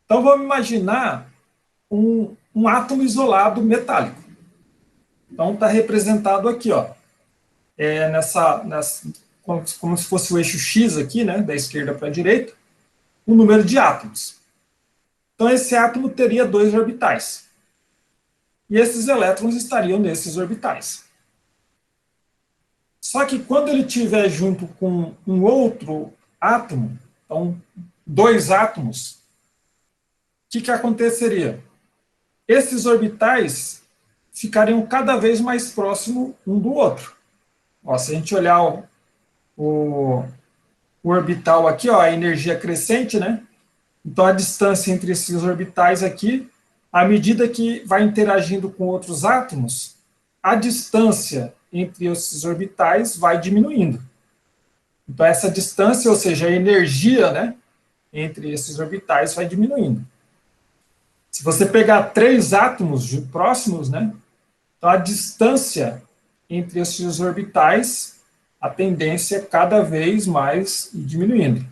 Então, vamos imaginar um átomo isolado metálico. Então, está representado aqui, ó, como se fosse o eixo X aqui, né, da esquerda para a direita, o número de átomos. Então, esse átomo teria 2 orbitais. E esses elétrons estariam nesses orbitais. Só que quando ele estiver junto com um outro átomo, então, 2 átomos, o que aconteceria? Esses orbitais ficariam cada vez mais próximos um do outro. Ó, se a gente olhar o orbital aqui, ó, a energia crescente, né? Então, a distância entre esses orbitais aqui, à medida que vai interagindo com outros átomos, a distância entre esses orbitais vai diminuindo. Então, essa distância, ou seja, a energia, né, entre esses orbitais vai diminuindo. Se você pegar 3 átomos próximos, né, então a distância entre esses orbitais, a tendência é cada vez mais diminuindo.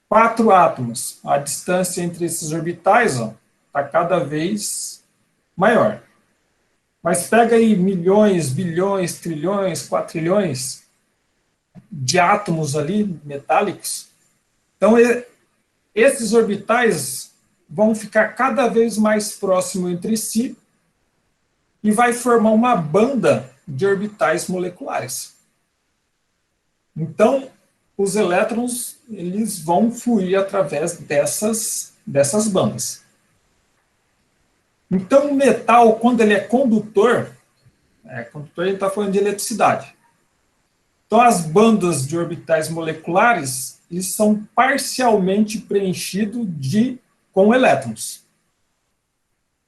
4 átomos, a distância entre esses orbitais está cada vez maior. Mas pega aí milhões, bilhões, trilhões, quatrilhões de átomos ali, metálicos. Então, esses orbitais vão ficar cada vez mais próximos entre si, e vai formar uma banda de orbitais moleculares. Então, os elétrons eles vão fluir através dessas bandas. Então, o metal, quando ele é condutor a gente está falando de eletricidade. Então, as bandas de orbitais moleculares eles são parcialmente preenchidos com elétrons.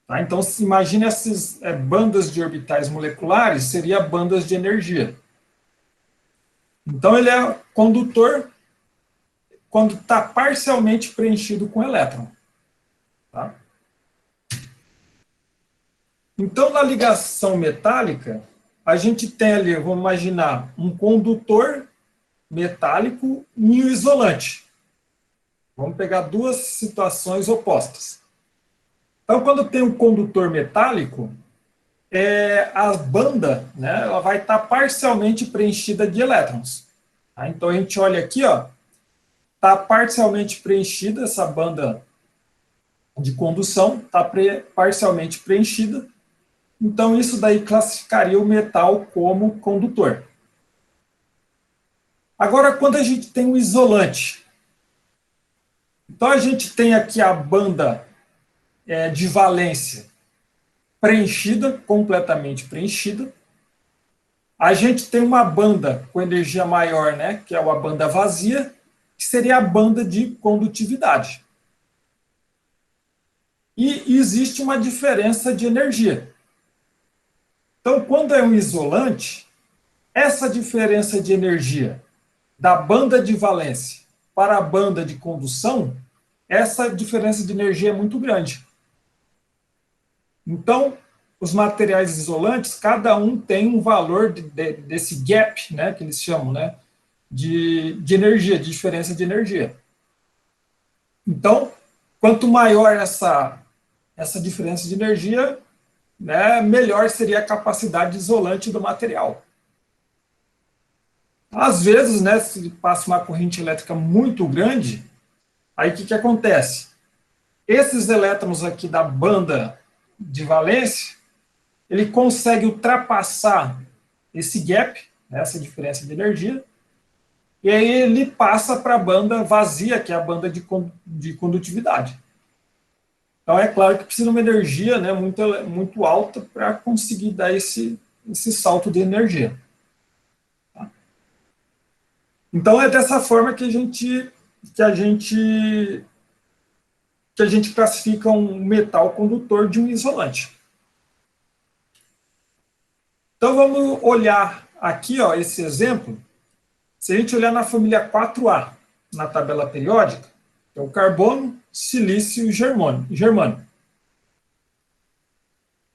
Tá? Então, se imagine essas bandas de orbitais moleculares, seria bandas de energia. Então, ele é condutor quando está parcialmente preenchido com elétron. Tá? Então, na ligação metálica, a gente tem ali, vamos imaginar, um condutor metálico e um isolante. Vamos pegar duas situações opostas. Então, quando tem um condutor metálico, a banda, né, ela vai estar parcialmente preenchida de elétrons. Tá? Então, a gente olha aqui, está parcialmente preenchida essa banda de condução, está parcialmente preenchida. Então, isso daí classificaria o metal como condutor. Agora, quando a gente tem um isolante, então a gente tem aqui a banda de valência preenchida, completamente preenchida. A gente tem uma banda com energia maior, né, que é uma banda vazia, que seria a banda de condutividade. E existe uma diferença de energia. Então, quando é um isolante, essa diferença de energia da banda de valência para a banda de condução, essa diferença de energia é muito grande. Então, os materiais isolantes, cada um tem um valor desse gap, né, que eles chamam, né, de energia, de diferença de energia. Então, quanto maior essa diferença de energia, né, melhor seria a capacidade isolante do material. Às vezes, né, se passa uma corrente elétrica muito grande, aí o que acontece? Esses elétrons aqui da banda de valência, ele consegue ultrapassar esse gap, né, essa diferença de energia, e aí ele passa para a banda vazia, que é a banda de condutividade. Então, é claro que precisa de uma energia, né, muito alta para conseguir dar esse salto de energia. Tá? Então, é dessa forma que a gente classifica um metal condutor de um isolante. Então, vamos olhar aqui esse exemplo. Se a gente olhar na família 4A, na tabela periódica, é o carbono, silício e germânio.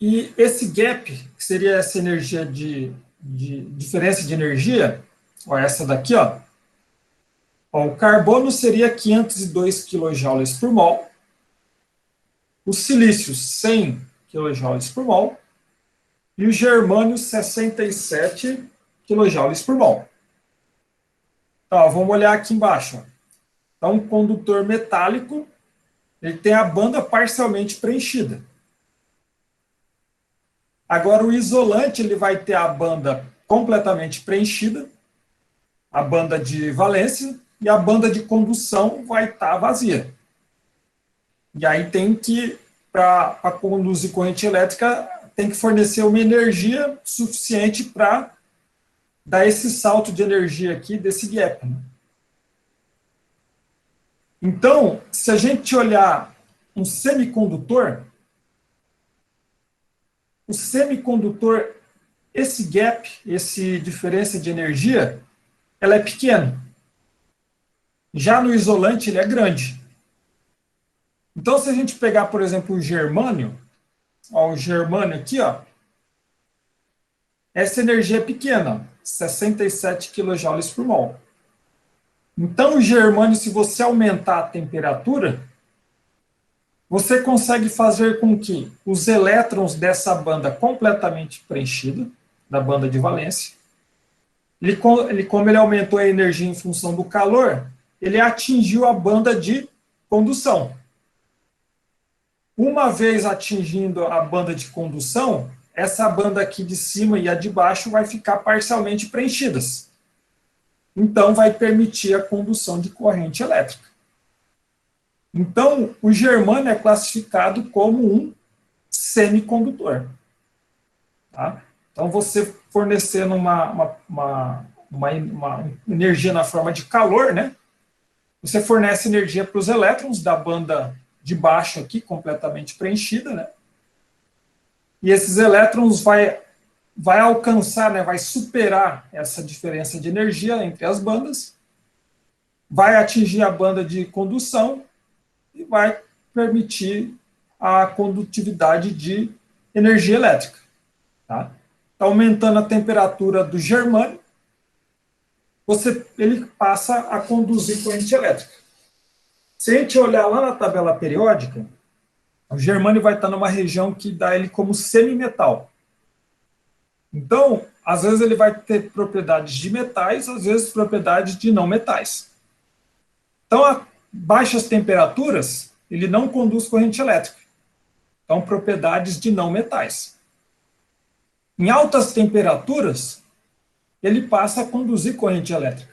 E esse gap, que seria essa energia de diferença de energia, essa daqui, o carbono seria 502 kJ por mol, o silício 100 kJ por mol e o germânio 67 kJ por mol. Então, vamos olhar aqui embaixo. Então, um condutor metálico, ele tem a banda parcialmente preenchida. Agora, o isolante, ele vai ter a banda completamente preenchida, a banda de valência, e a banda de condução vai estar vazia. E aí tem que, para conduzir corrente elétrica, tem que fornecer uma energia suficiente para dar esse salto de energia aqui, desse gap. Né? Então, se a gente olhar um semicondutor, o semicondutor, esse gap, esse diferença de energia, ela é pequena. Já no isolante, ele é grande. Então, se a gente pegar, por exemplo, o germânio aqui, essa energia é pequena, 67 kJ por mol. Então, o germânio, se você aumentar a temperatura, você consegue fazer com que os elétrons dessa banda completamente preenchida, da banda de valência, como ele aumentou a energia em função do calor, ele atingiu a banda de condução. Uma vez atingindo a banda de condução, essa banda aqui de cima e a de baixo vai ficar parcialmente preenchidas. Então, vai permitir a condução de corrente elétrica. Então, o germânio é classificado como um semicondutor. Tá? Então, você fornecendo uma energia na forma de calor, né? Você fornece energia para os elétrons da banda de baixo aqui, completamente preenchida, né? E esses elétrons vai alcançar, né, vai superar essa diferença de energia entre as bandas, vai atingir a banda de condução e vai permitir a condutividade de energia elétrica. Tá? Tá aumentando a temperatura do germânio, ele passa a conduzir corrente elétrica. Se a gente olhar lá na tabela periódica, o germânio vai estar numa região que dá ele como semimetal. Então, às vezes ele vai ter propriedades de metais, às vezes propriedades de não metais. Então, a baixas temperaturas, ele não conduz corrente elétrica. Então, propriedades de não metais. Em altas temperaturas, ele passa a conduzir corrente elétrica.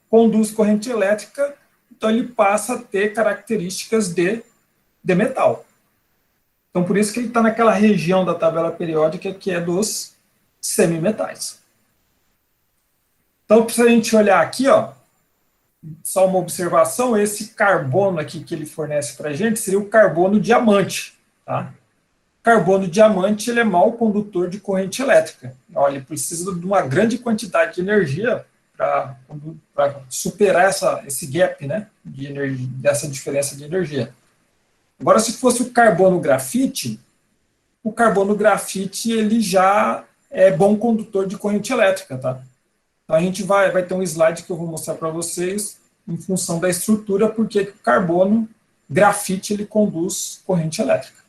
Conduz corrente elétrica, então ele passa a ter características de metal. Então, por isso que ele está naquela região da tabela periódica que é dos semimetais. Então, se a gente olhar aqui, ó, só uma observação, esse carbono aqui que ele fornece para a gente seria o carbono diamante. Tá? O carbono diamante ele é mau condutor de corrente elétrica. Olha, ele precisa de uma grande quantidade de energia para superar esse gap, né, de energia, dessa diferença de energia. Agora, se fosse o carbono grafite ele já é bom condutor de corrente elétrica, tá? Então, a gente vai ter um slide que eu vou mostrar para vocês, em função da estrutura, porque o carbono grafite ele conduz corrente elétrica.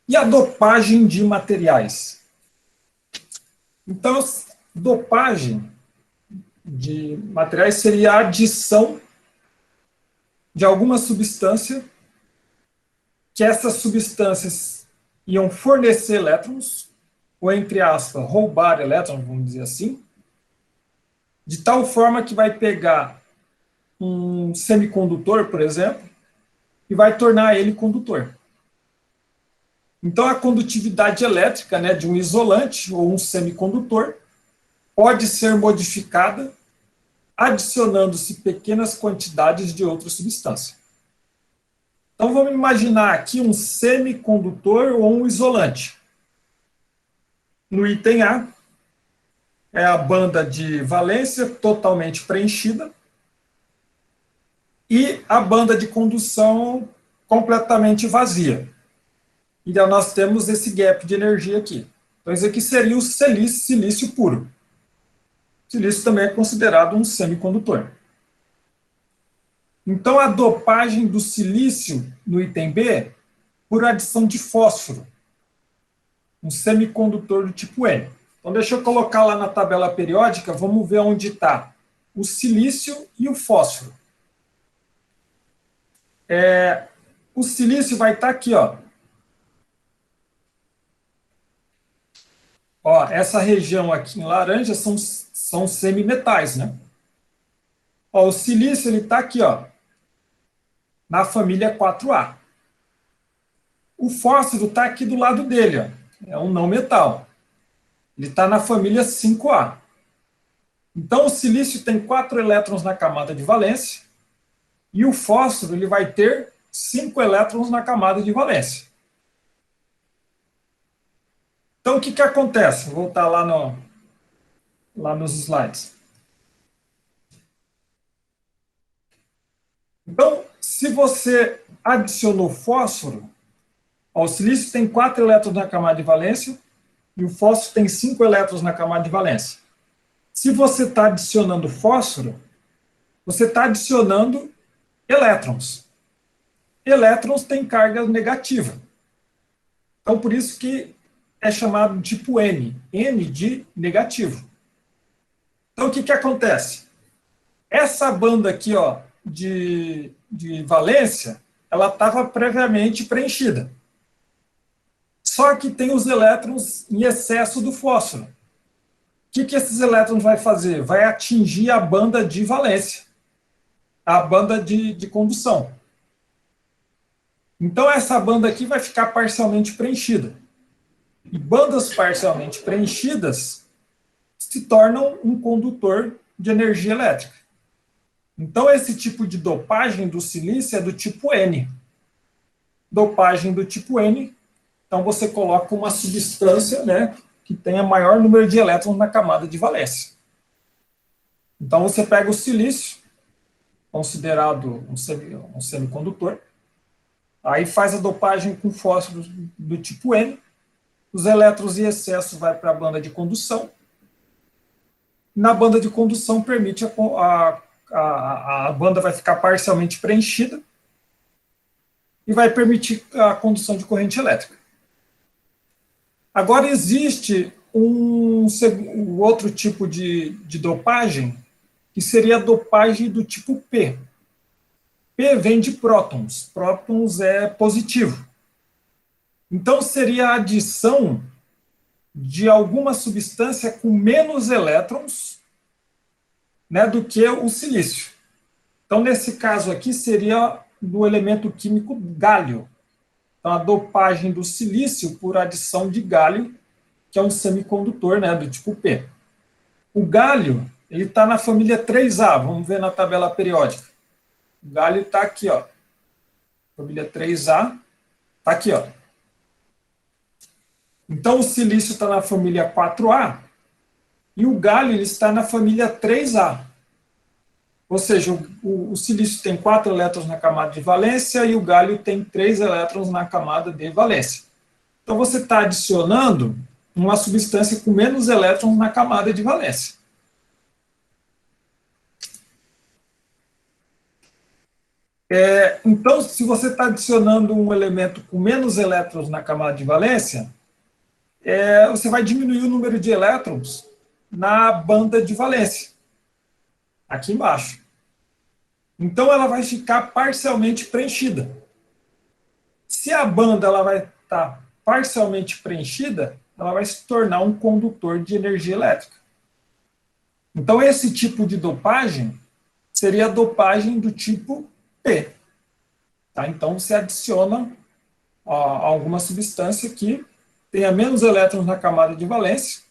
E a dopagem de materiais? Então, dopagem de materiais seria a adição de alguma substância que essas substâncias iam fornecer elétrons, ou, entre aspas, roubar elétrons, vamos dizer assim, de tal forma que vai pegar um semicondutor, por exemplo, e vai tornar ele condutor. Então, a condutividade elétrica, né, de um isolante ou um semicondutor pode ser modificada adicionando-se pequenas quantidades de outra substância. Então, vamos imaginar aqui um semicondutor ou um isolante. No item A, é a banda de valência totalmente preenchida e a banda de condução completamente vazia. E nós temos esse gap de energia aqui. Então, isso aqui seria o silício puro. O silício também é considerado um semicondutor. Então, a dopagem do silício no item B, por adição de fósforo, um semicondutor do tipo N. Então, deixa eu colocar lá na tabela periódica, vamos ver onde está o silício e o fósforo. O silício vai estar aqui, ó. Ó, essa região aqui em laranja são semimetais, né? Ó, o silício ele está aqui, ó, na família 4A. O fósforo está aqui do lado dele, ó, é um não metal. Ele está na família 5A. Então, o silício tem 4 elétrons na camada de valência e o fósforo ele vai ter 5 elétrons na camada de valência. Então, o que acontece? Vou voltar lá nos slides. Então, se você adicionou fósforo, ó, o silício tem 4 elétrons na camada de valência e o fósforo tem 5 elétrons na camada de valência. Se você está adicionando fósforo, você está adicionando elétrons. Elétrons têm carga negativa. Então, por isso que é chamado tipo N. N de negativo. Então, o que acontece? Essa banda aqui, ó, de valência, ela estava previamente preenchida. Só que tem os elétrons em excesso do fósforo. O que esses elétrons vai fazer? Vai atingir a banda de valência, a banda de condução. Então, essa banda aqui vai ficar parcialmente preenchida. E bandas parcialmente preenchidas se tornam um condutor de energia elétrica. Então, esse tipo de dopagem do silício é do tipo N. Dopagem do tipo N, então você coloca uma substância, né, que tenha maior número de elétrons na camada de valência. Então, você pega o silício, considerado um semicondutor, aí faz a dopagem com fósforo do tipo N, os elétrons em excesso vai para a banda de condução. Na banda de condução permite a banda vai ficar parcialmente preenchida e vai permitir a condução de corrente elétrica. Agora existe um outro tipo de dopagem, que seria a dopagem do tipo P. P vem de prótons. Prótons é positivo. Então seria a adição de alguma substância com menos elétrons, né, do que o silício. Então, nesse caso aqui, seria do elemento químico gálio. Então, a dopagem do silício por adição de gálio, que é um semicondutor, né, do tipo P. O gálio, ele está na família 3A, vamos ver na tabela periódica. O gálio está aqui, ó. Família 3A, está aqui, ó. Então, o silício está na família 4A e o gálio ele está na família 3A. Ou seja, o silício tem 4 elétrons na camada de valência e o gálio tem 3 elétrons na camada de valência. Então, você está adicionando uma substância com menos elétrons na camada de valência. Então, se você está adicionando um elemento com menos elétrons na camada de valência, você vai diminuir o número de elétrons na banda de valência, aqui embaixo. Então, ela vai ficar parcialmente preenchida. Se a banda ela vai estar parcialmente preenchida, ela vai se tornar um condutor de energia elétrica. Então, esse tipo de dopagem seria a dopagem do tipo P. Tá? Então, você adiciona alguma substância que tenha menos elétrons na camada de valência,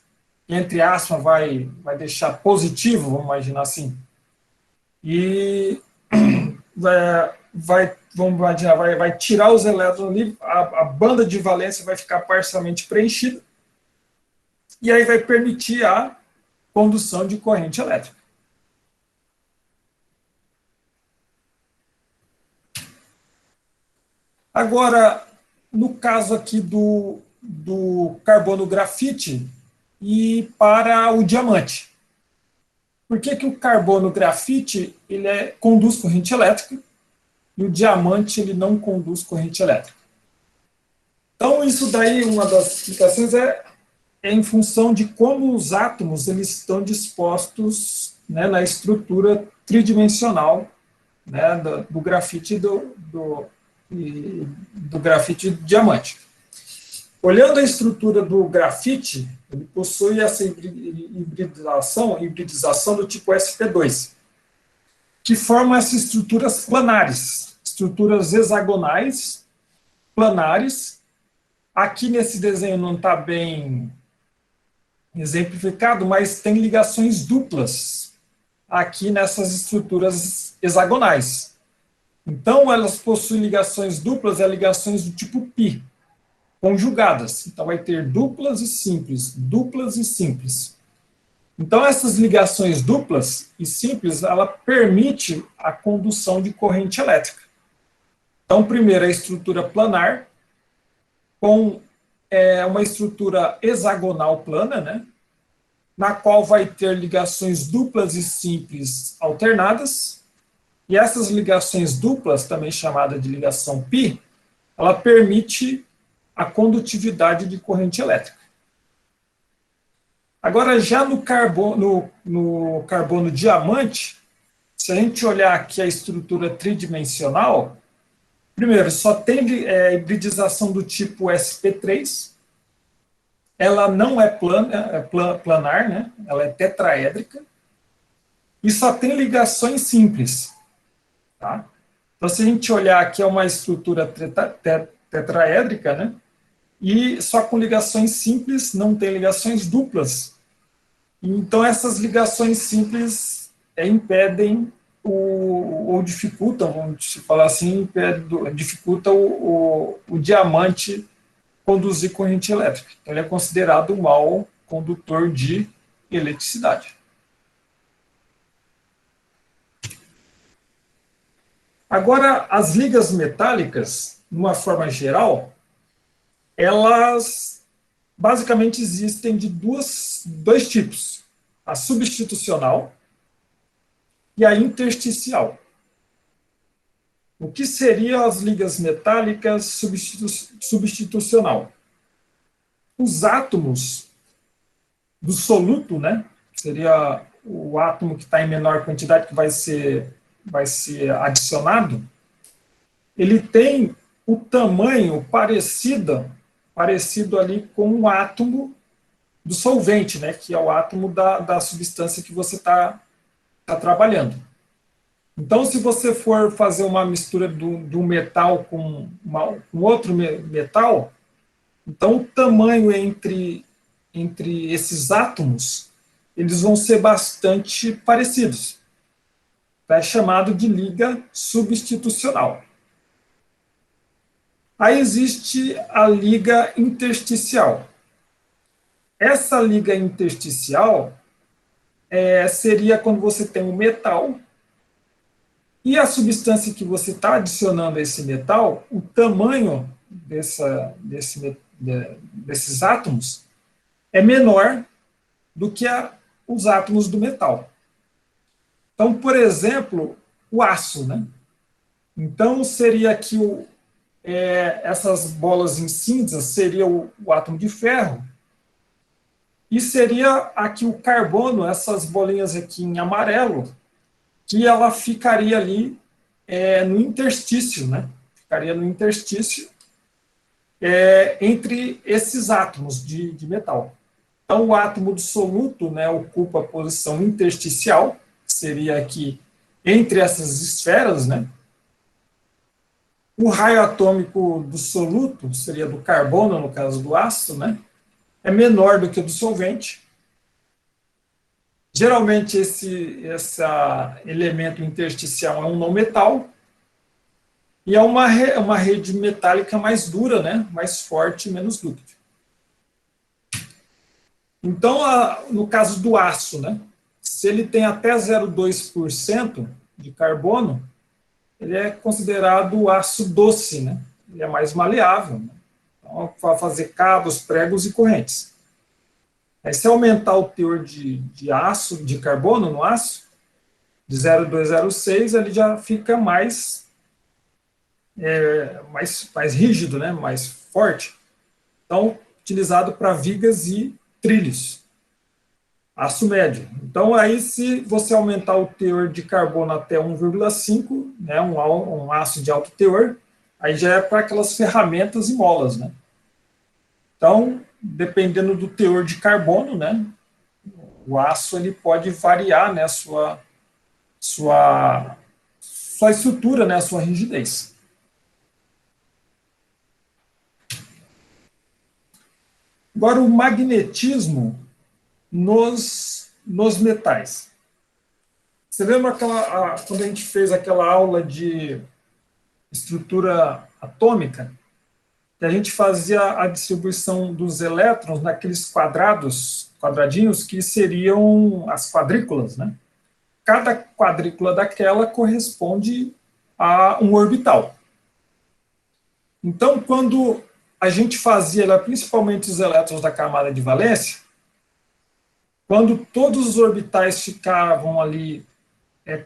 que, entre aspas, vai deixar positivo, vamos imaginar assim, e vamos imaginar, vai tirar os elétrons ali, a banda de valência vai ficar parcialmente preenchida, e aí vai permitir a condução de corrente elétrica. Agora, no caso aqui do carbono grafite e para o diamante. Por que o carbono grafite ele conduz corrente elétrica e o diamante ele não conduz corrente elétrica? Então, isso daí, uma das explicações é em função de como os átomos eles estão dispostos, né, na estrutura tridimensional, né, do grafite e do grafite diamante. Olhando a estrutura do grafite, ele possui essa hibridização do tipo sp2, que formam essas estruturas planares, estruturas hexagonais, planares. Aqui nesse desenho não está bem exemplificado, mas tem ligações duplas aqui nessas estruturas hexagonais. Então, elas possuem ligações duplas, ligações do tipo π, conjugadas. Então, vai ter duplas e simples, duplas e simples. Então, essas ligações duplas e simples, ela permite a condução de corrente elétrica. Então, primeiro, a estrutura planar, com uma estrutura hexagonal plana, né, na qual vai ter ligações duplas e simples alternadas, e essas ligações duplas, também chamada de ligação π, ela permite a condutividade de corrente elétrica. Agora, já no carbono diamante, se a gente olhar aqui a estrutura tridimensional, Primeiro, só tem hibridização do tipo sp3. Ela não é planar, né? Ela é tetraédrica. E só tem ligações simples. Tá? Então, se a gente olhar aqui, é uma estrutura tetraédrica, né? E só com ligações simples, não tem ligações duplas. Então, essas ligações simples impedem ou dificultam, vamos falar assim, dificulta o diamante conduzir corrente elétrica. Então, ele é considerado um mau condutor de eletricidade. Agora, as ligas metálicas, de uma forma geral, elas basicamente existem de dois tipos: a substitucional e a intersticial. O que seriam as ligas metálicas substitucional? Os átomos do soluto, né, seria o átomo que está em menor quantidade que vai ser adicionado, ele tem o tamanho parecido ali com o átomo do solvente, né, que é o átomo da substância que você está trabalhando. Então, se você for fazer uma mistura do metal com outro metal, então o tamanho entre esses átomos, eles vão ser bastante parecidos. É chamado de liga substitucional. Aí existe a liga intersticial. Essa liga intersticial seria quando você tem um metal e a substância que você está adicionando a esse metal, o tamanho desses átomos é menor do que os átomos do metal. Então, por exemplo, o aço, né? Então, seria aqui essas bolas em cinza seria o átomo de ferro, e seria aqui o carbono, essas bolinhas aqui em amarelo, que ela ficaria ali no interstício, né? Ficaria no interstício entre esses átomos de metal. Então, o átomo do soluto, né, ocupa a posição intersticial, que seria aqui entre essas esferas, né? O raio atômico do soluto, seria do carbono, no caso do ácido, né? É menor do que o do solvente. Geralmente, esse elemento intersticial é um não metal, e é uma rede metálica mais dura, né? Mais forte, menos líquida. Então, no caso do aço, né? Se ele tem até 0,2% de carbono, ele é considerado aço doce, né? Ele é mais maleável, né? Então, para fazer cabos, pregos e correntes. Aí, se aumentar o teor de aço, de carbono no aço, de 0,2 a 0,6, ele já fica mais rígido, né? Mais forte. Então, utilizado para vigas e trilhos. Aço médio. Então, aí, se você aumentar o teor de carbono até 1,5, né, um aço de alto teor, aí já é para aquelas ferramentas e molas, né? Então, dependendo do teor de carbono, né, o aço ele pode variar, né, sua estrutura, né, a sua rigidez. Agora, o magnetismo nos metais. Você lembra quando a gente fez aquela aula de estrutura atômica, que a gente fazia a distribuição dos elétrons naqueles quadradinhos que seriam as quadrículas, né? Cada quadrícula daquela corresponde a um orbital. Então, quando a gente fazia, principalmente os elétrons da camada de valência, quando todos os orbitais ficavam ali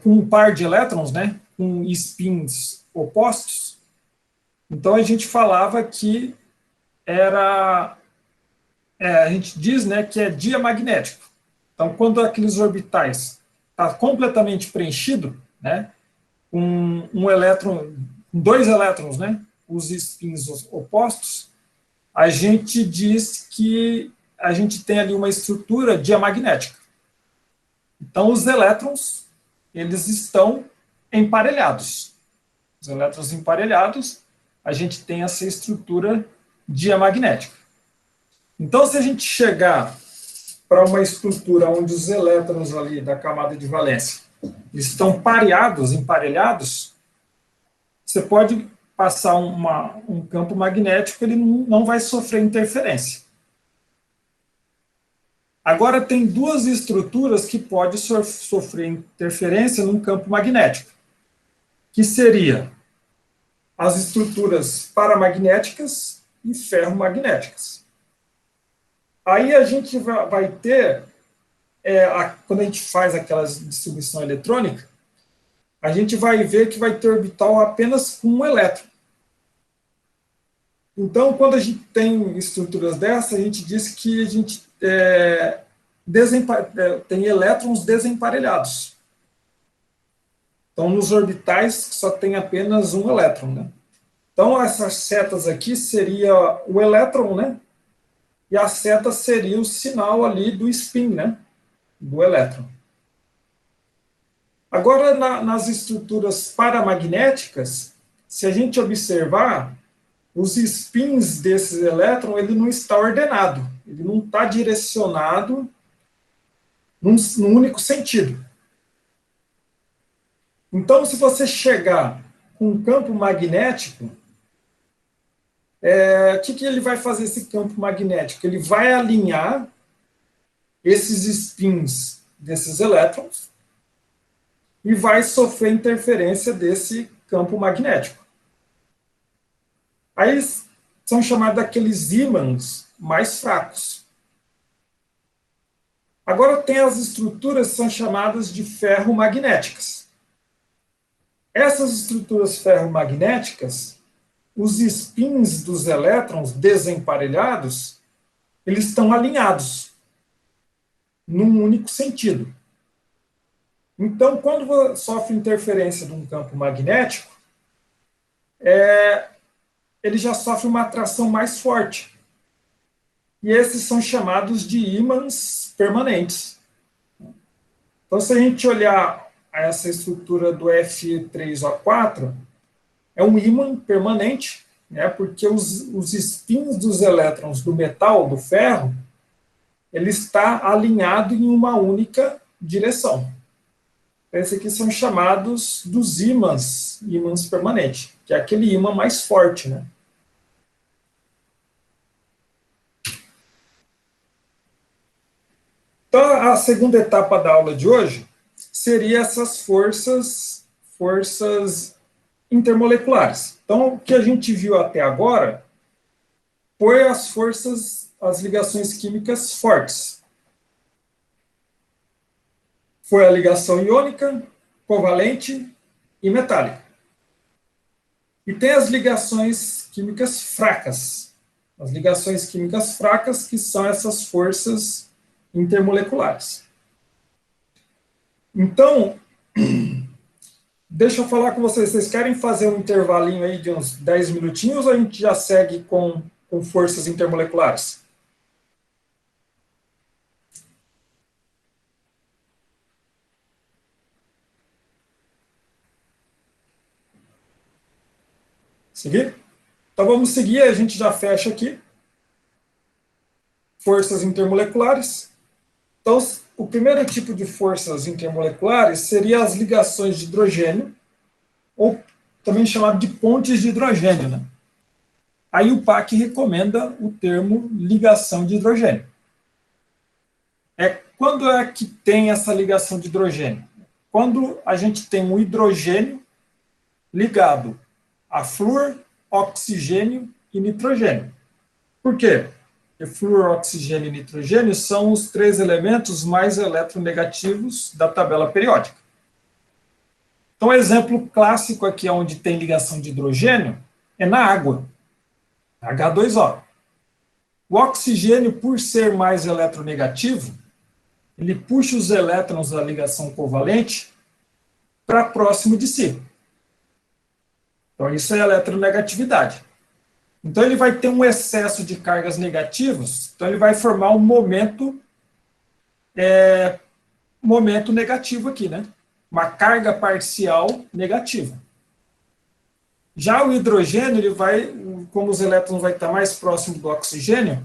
com um par de elétrons, né, com spins opostos, então a gente falava que a gente diz, né, que é diamagnético. Então, quando aqueles orbitais está completamente preenchido, né, com um elétron dois elétrons, né, os spins opostos, a gente diz que a gente tem ali uma estrutura diamagnética. Então, os elétrons, eles estão emparelhados. Os elétrons emparelhados, a gente tem essa estrutura diamagnética. Então, se a gente chegar para uma estrutura onde os elétrons ali da camada de valência estão pareados, emparelhados, você pode passar um campo magnético, ele não vai sofrer interferência. Agora, tem duas estruturas que podem sofrer interferência num campo magnético, que seria as estruturas paramagnéticas e ferromagnéticas. Aí a gente vai ter, quando a gente faz aquela distribuição eletrônica, a gente vai ver que vai ter orbital apenas com um elétron. Então, quando a gente tem estruturas dessas, a gente diz que a gente tem elétrons desemparelhados. Então, nos orbitais só tem apenas um elétron, né? Então, essas setas aqui seria o elétron, né? E a seta seria o sinal ali do spin, né? Do elétron. Agora, nas estruturas paramagnéticas, se a gente observar, os spins desses elétrons, ele não está ordenado, ele não está direcionado num único sentido. Então, se você chegar com um campo magnético, o que ele vai fazer, esse campo magnético? Ele vai alinhar esses spins desses elétrons e vai sofrer interferência desse campo magnético. Aí são chamados aqueles ímãs mais fracos. Agora tem as estruturas que são chamadas de ferromagnéticas. Essas estruturas ferromagnéticas, os spins dos elétrons desemparelhados, eles estão alinhados num único sentido. Então, quando sofre interferência de um campo magnético, ele já sofre uma atração mais forte. E esses são chamados de ímãs permanentes. Então, se a gente olhar essa estrutura do Fe3O4, é um ímã permanente, né, porque os spins dos elétrons do metal, do ferro, ele está alinhado em uma única direção. Esses aqui são chamados dos ímãs permanentes, que é aquele ímã mais forte, né? Então, a segunda etapa da aula de hoje seria essas forças intermoleculares. Então, o que a gente viu até agora foi as ligações químicas fortes. Foi a ligação iônica, covalente e metálica. E tem as ligações químicas fracas. As ligações químicas fracas, que são essas forças intermoleculares. Então, deixa eu falar com vocês. Vocês querem fazer um intervalinho aí de uns 10 minutinhos ou a gente já segue com forças intermoleculares? Seguir? Então vamos seguir, a gente já fecha aqui. Forças intermoleculares. Então, o primeiro tipo de forças intermoleculares seria as ligações de hidrogênio, ou também chamado de pontes de hidrogênio, né? Aí o PAC recomenda o termo ligação de hidrogênio. Quando é que tem essa ligação de hidrogênio? Quando a gente tem um hidrogênio ligado a flúor, oxigênio e nitrogênio. Por quê? Porque flúor, oxigênio e nitrogênio são os três elementos mais eletronegativos da tabela periódica. Então, o exemplo clássico aqui onde tem ligação de hidrogênio é na água, H2O. O oxigênio, por ser mais eletronegativo, ele puxa os elétrons da ligação covalente para próximo de si. Então, isso é eletronegatividade. Então, ele vai ter um excesso de cargas negativas, então ele vai formar um momento negativo aqui, né? Uma carga parcial negativa. Já o hidrogênio, ele vai, como os elétrons vão estar mais próximos do oxigênio,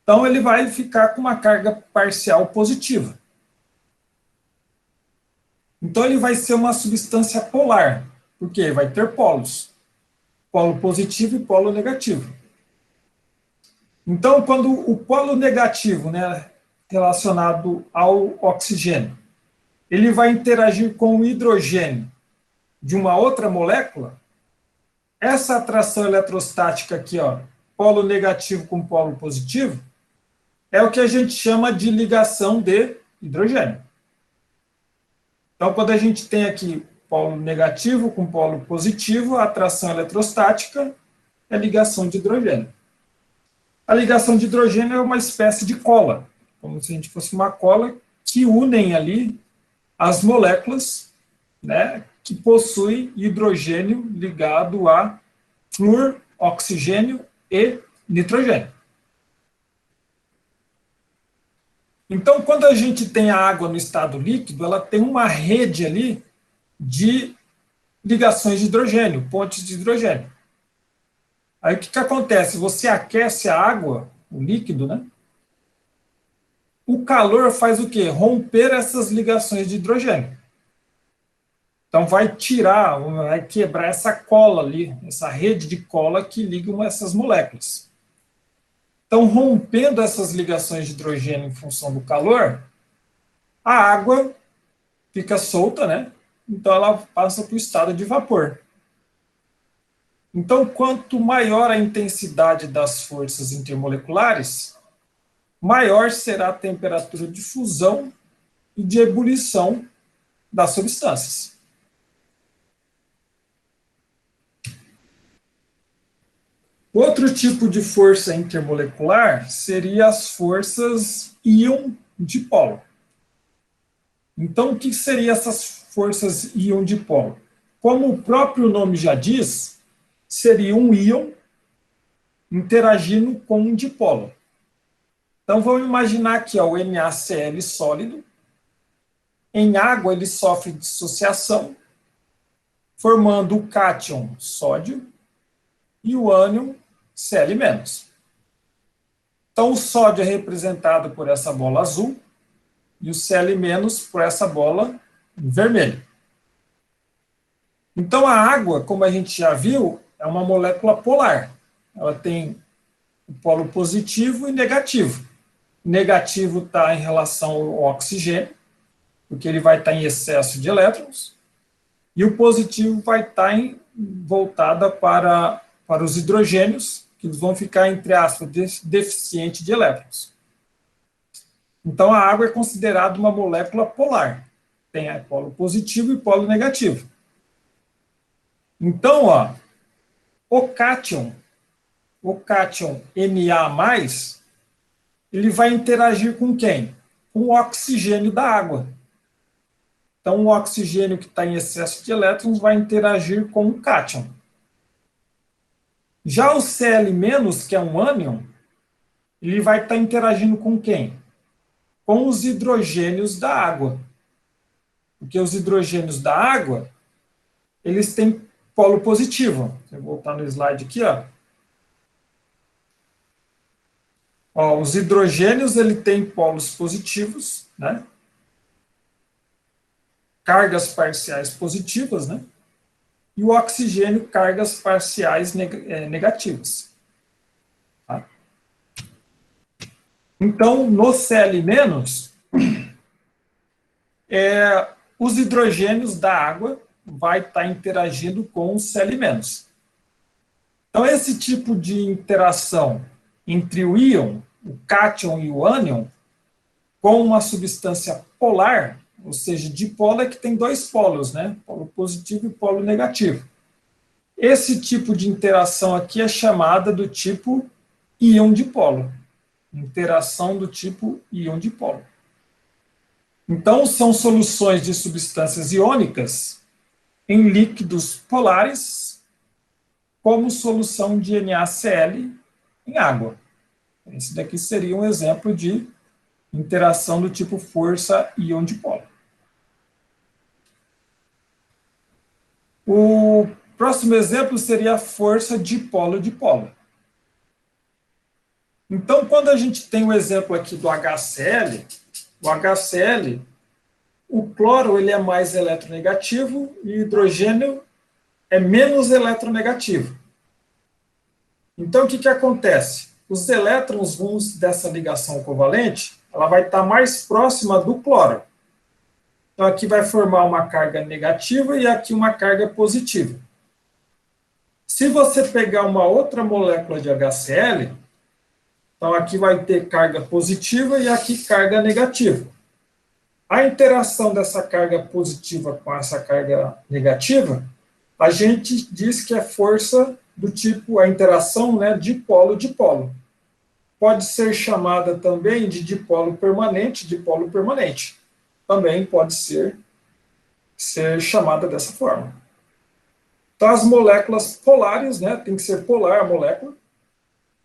então ele vai ficar com uma carga parcial positiva. Então ele vai ser uma substância polar, porque vai ter polos, polo positivo e polo negativo. Então, quando o polo negativo, né, relacionado ao oxigênio, ele vai interagir com o hidrogênio de uma outra molécula, essa atração eletrostática aqui, ó, polo negativo com polo positivo, é o que a gente chama de ligação de hidrogênio. Então, quando a gente tem aqui polo negativo com polo positivo, a atração eletrostática é ligação de hidrogênio. A ligação de hidrogênio é uma espécie de cola, como se a gente fosse uma cola que unem ali as moléculas, né, que possuem hidrogênio ligado a flúor, oxigênio e nitrogênio. Então, quando a gente tem a água no estado líquido, ela tem uma rede ali de ligações de hidrogênio, pontes de hidrogênio. Aí o que acontece? Você aquece a água, o líquido, né? O calor faz o quê? Romper essas ligações de hidrogênio. Então vai tirar, vai quebrar essa cola ali, essa rede de cola que ligam essas moléculas. Então, rompendo essas ligações de hidrogênio em função do calor, a água fica solta, né? Então ela passa para o estado de vapor. Então, quanto maior a intensidade das forças intermoleculares, maior será a temperatura de fusão e de ebulição das substâncias. Outro tipo de força intermolecular seria as forças íon dipolo. Então, o que seriam essas forças íon dipolo? Como o próprio nome já diz, seria um íon interagindo com um dipolo. Então, vamos imaginar aqui ó, o NaCl sólido. Em água, ele sofre dissociação, formando o cátion sódio e o ânion Cl-. Então, o sódio é representado por essa bola azul e o Cl- por essa bola vermelha. Então, a água, como a gente já viu, é uma molécula polar. Ela tem o polo positivo e negativo. O negativo está em relação ao oxigênio, porque ele vai estar em excesso de elétrons, e o positivo vai estar voltada para os hidrogênios, que vão ficar, entre aspas, deficiente de elétrons. Então, a água é considerada uma molécula polar. Tem polo positivo e polo negativo. Então, ó, o cátion Na+, ele vai interagir com quem? Com o oxigênio da água. Então, o oxigênio que está em excesso de elétrons vai interagir com o cátion. Já o Cl-, que é um ânion, ele vai estar interagindo com quem? Com os hidrogênios da água. Porque os hidrogênios da água, eles têm polo positivo. Vou voltar no slide aqui, ó. Ó, os hidrogênios, ele tem polos positivos, né? Cargas parciais positivas, né? E o oxigênio, cargas parciais negativas. Tá? Então, no Cl-, os hidrogênios da água vai estar interagindo com o Cl-. Então, esse tipo de interação entre o íon, o cátion e o ânion, com uma substância polar, ou seja, dipolo é que tem dois polos, né? Polo positivo e polo negativo. Esse tipo de interação aqui é chamada do tipo íon dipolo. Interação do tipo íon dipolo. Então, são soluções de substâncias iônicas em líquidos polares como solução de NaCl em água. Esse daqui seria um exemplo de interação do tipo força íon-dipolo. O próximo exemplo seria a força dipolo-dipolo. Então, quando a gente tem o exemplo aqui do HCl, o HCl, o cloro ele é mais eletronegativo e o hidrogênio é menos eletronegativo. Então, o que acontece? Os elétrons dessa ligação covalente, ela vai estar mais próxima do cloro. Então, aqui vai formar uma carga negativa e aqui uma carga positiva. Se você pegar uma outra molécula de HCl, então aqui vai ter carga positiva e aqui carga negativa. A interação dessa carga positiva com essa carga negativa, a gente diz que é força do tipo, a interação, né, dipolo-dipolo. Pode ser chamada também de dipolo permanente. Também pode ser chamada dessa forma. Então, as moléculas polares, né, tem que ser polar a molécula,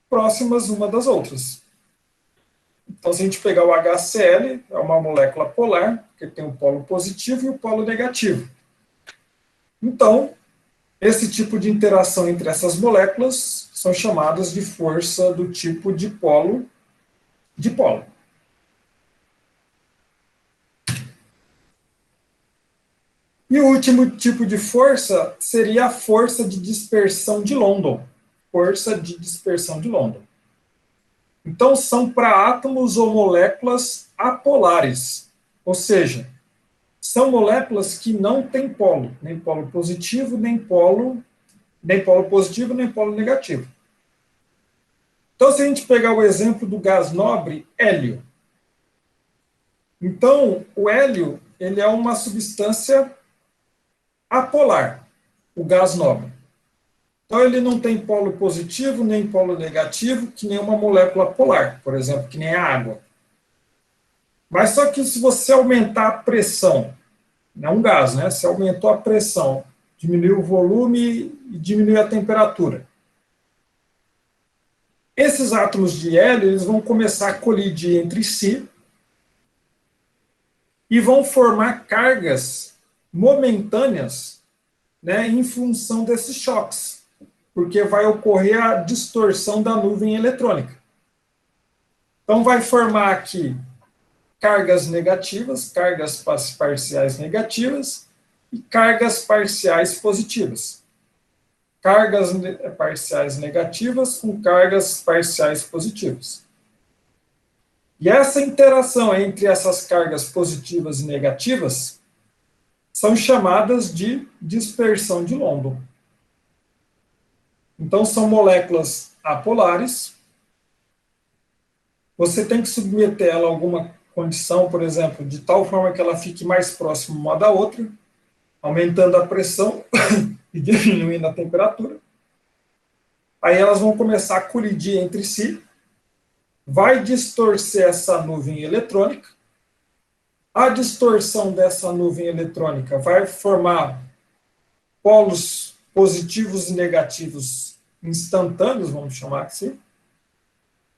próximas uma das outras. Então, se a gente pegar o HCl, é uma molécula polar, que tem o polo positivo e o polo negativo. Então, esse tipo de interação entre essas moléculas são chamadas de força do tipo dipolo-dipolo. E o último tipo de força seria a força de dispersão de London. Força de dispersão de London. Então, são para átomos ou moléculas apolares, ou seja, são moléculas que não têm polo, nem polo positivo, nem polo positivo, nem polo negativo. Então, se a gente pegar o exemplo do gás nobre, hélio. Então, o hélio, ele é uma substância apolar, o gás nobre. Então, ele não tem polo positivo, nem polo negativo, que nem uma molécula polar, por exemplo, que nem a água. Mas só que se você aumentar a pressão, é um gás, né? Se aumentou a pressão, diminuiu o volume e diminuiu a temperatura. Esses átomos de hélio, eles vão começar a colidir entre si e vão formar cargas momentâneas, né, em função desses choques, porque vai ocorrer a distorção da nuvem eletrônica. Então, vai formar aqui cargas negativas, cargas parciais negativas e cargas parciais positivas. Cargas parciais negativas com cargas parciais positivas. E essa interação entre essas cargas positivas e negativas são chamadas de dispersão de London. Então, são moléculas apolares. Você tem que submeter ela a alguma condição, por exemplo, de tal forma que ela fique mais próxima uma da outra, aumentando a pressão e diminuindo a temperatura. Aí elas vão começar a colidir entre si, vai distorcer essa nuvem eletrônica. A distorção dessa nuvem eletrônica vai formar polos positivos e negativos instantâneos, vamos chamar assim.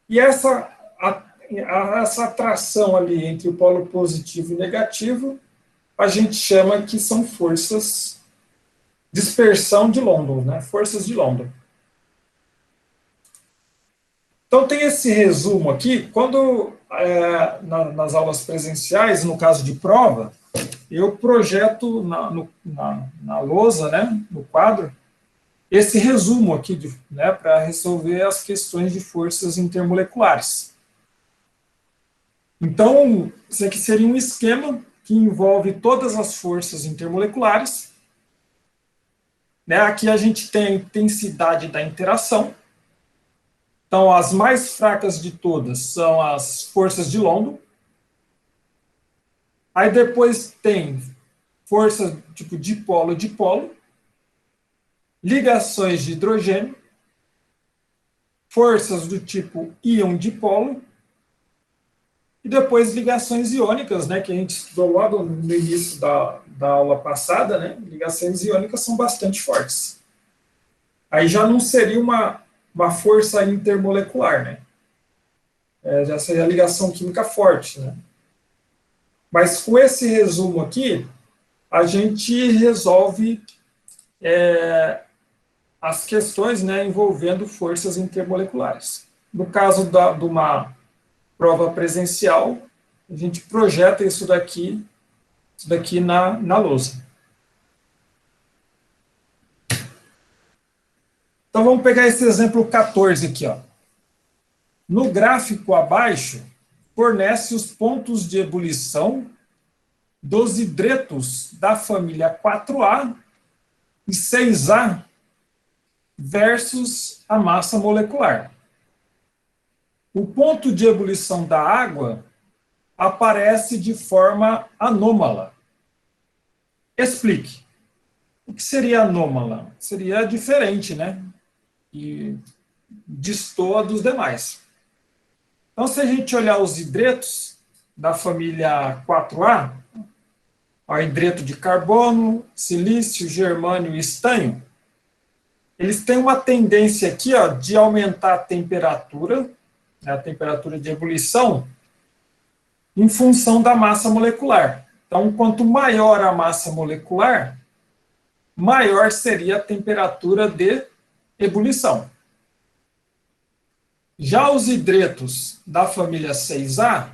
E essa atração ali entre o polo positivo e negativo, a gente chama que são forças dispersão de London, né? Forças de London. Então, tem esse resumo aqui. Quando, nas aulas presenciais, no caso de prova, eu projeto na lousa, né, no quadro, esse resumo aqui, né, para resolver as questões de forças intermoleculares. Então, isso aqui seria um esquema que envolve todas as forças intermoleculares. Né, aqui a gente tem a intensidade da interação. Então, as mais fracas de todas são as forças de London. Aí depois tem forças tipo dipolo-dipolo, ligações de hidrogênio, forças do tipo íon-dipolo, e depois ligações iônicas, né, que a gente estudou logo no início da aula passada, né, ligações iônicas são bastante fortes. aí já não seria uma força intermolecular, né? Já seria a ligação química forte, né? Mas com esse resumo aqui, a gente resolve as questões, né, envolvendo forças intermoleculares. No caso de uma prova presencial, a gente projeta isso daqui na lousa. Então vamos pegar esse exemplo 14 aqui, ó. No gráfico abaixo, fornece os pontos de ebulição dos hidretos da família 4A e 6A versus a massa molecular. O ponto de ebulição da água aparece de forma anômala. Explique. O que seria anômala? Seria diferente, né? E destoa dos demais. Então, se a gente olhar os hidretos da família 4A, o hidreto de carbono, silício, germânio e estanho, eles têm uma tendência aqui, ó, de aumentar a temperatura de ebulição, em função da massa molecular. Então, quanto maior a massa molecular, maior seria a temperatura de ebulição. Já os hidretos da família 6A,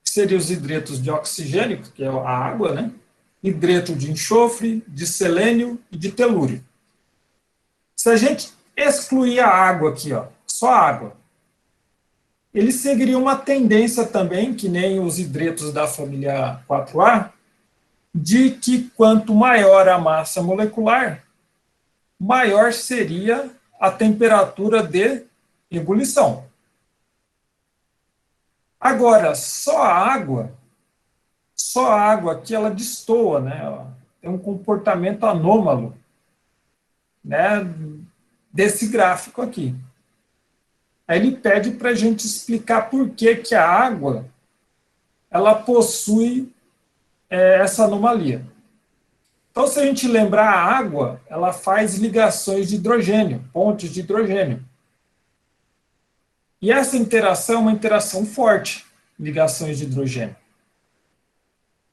que seriam os hidretos de oxigênio, que é a água, né? Hidreto de enxofre, de selênio e de telúrio. Se a gente excluir a água aqui, ó, só a água, eles seguiriam uma tendência também, que nem os hidretos da família 4A, de que quanto maior a massa molecular, maior seria a temperatura de ebulição. Agora, só a água que ela destoa, né? Tem um comportamento anômalo, né, desse gráfico aqui. Aí ele pede para a gente explicar por que a água ela possui essa anomalia. Então, se a gente lembrar, a água ela faz ligações de hidrogênio, pontes de hidrogênio. E essa interação é uma interação forte, ligações de hidrogênio.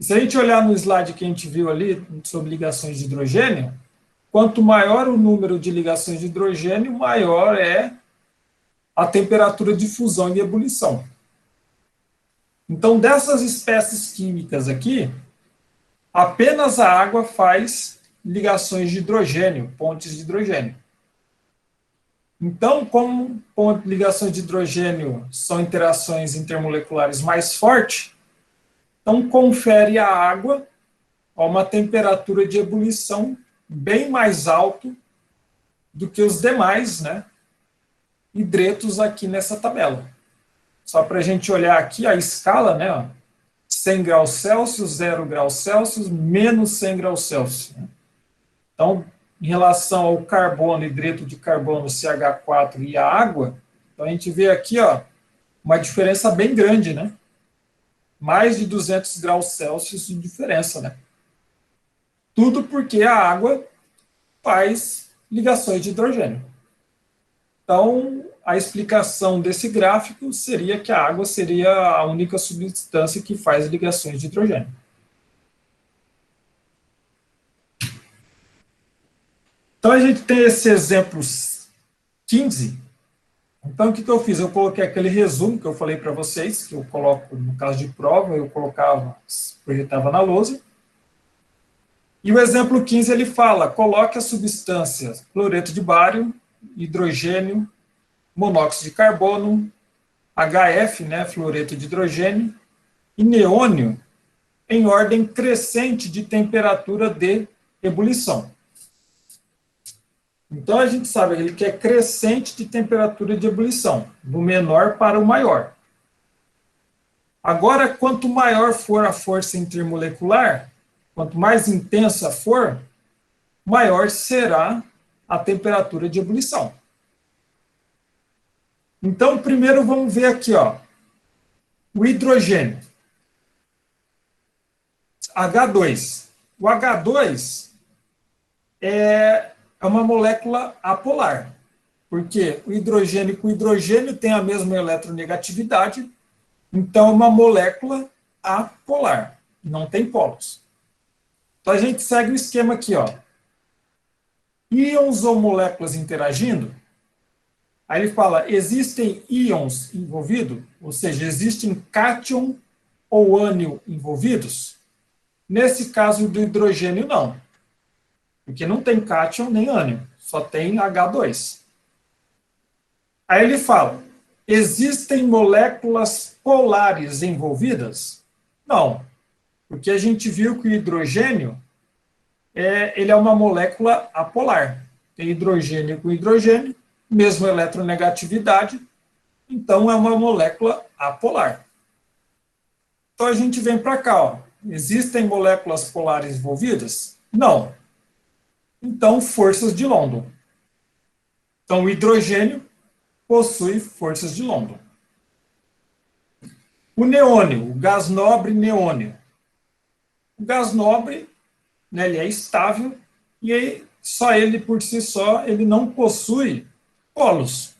Se a gente olhar no slide que a gente viu ali sobre ligações de hidrogênio, quanto maior o número de ligações de hidrogênio, maior é a temperatura de fusão e ebulição. Então, dessas espécies químicas aqui, apenas a água faz ligações de hidrogênio, pontes de hidrogênio. Então, como ligações de hidrogênio são interações intermoleculares mais fortes, então confere à água uma temperatura de ebulição bem mais alta do que os demais, né, hidretos aqui nessa tabela. Só para a gente olhar aqui a escala, né, ó, 100 graus Celsius, 0 graus Celsius, menos 100 graus Celsius. Né? Então, em relação ao carbono, hidreto de carbono, CH4 e a água, então a gente vê aqui, ó, uma diferença bem grande, né? Mais de 200 graus Celsius de diferença, né? Tudo porque a água faz ligações de hidrogênio. Então, a explicação desse gráfico seria que a água seria a única substância que faz ligações de hidrogênio. Então, a gente tem esse exemplo 15. Então, o que eu fiz? Eu coloquei aquele resumo que eu falei para vocês, que eu coloco, no caso de prova, eu projetava na lousa. E o exemplo 15, ele fala, coloque as substâncias cloreto de bário, hidrogênio, monóxido de carbono, HF, né, fluoreto de hidrogênio, e neônio em ordem crescente de temperatura de ebulição. Então, a gente sabe que é crescente de temperatura de ebulição, do menor para o maior. Agora, quanto maior for a força intermolecular, quanto mais intensa for, maior será a temperatura de ebulição. Então, primeiro vamos ver aqui, ó, o hidrogênio. H2. O H2 é é uma molécula apolar, porque o hidrogênio com hidrogênio tem a mesma eletronegatividade, então é uma molécula apolar, não tem polos. Então a gente segue o esquema aqui, ó. Íons ou moléculas interagindo. Aí ele fala, existem íons envolvidos, ou seja, existem cátion ou ânion envolvidos? Nesse caso do hidrogênio, não. Porque não tem cátion nem ânion, só tem H2. Aí ele fala, existem moléculas polares envolvidas? Não, porque a gente viu que o hidrogênio ele é uma molécula apolar. Tem hidrogênio com hidrogênio, mesma eletronegatividade, então é uma molécula apolar. Então a gente vem para cá, ó. Existem moléculas polares envolvidas? Não. Então, forças de London. Então, o hidrogênio possui forças de London. O neônio, o gás nobre neônio. O gás nobre, né, ele é estável e aí, só ele por si só, ele não possui polos.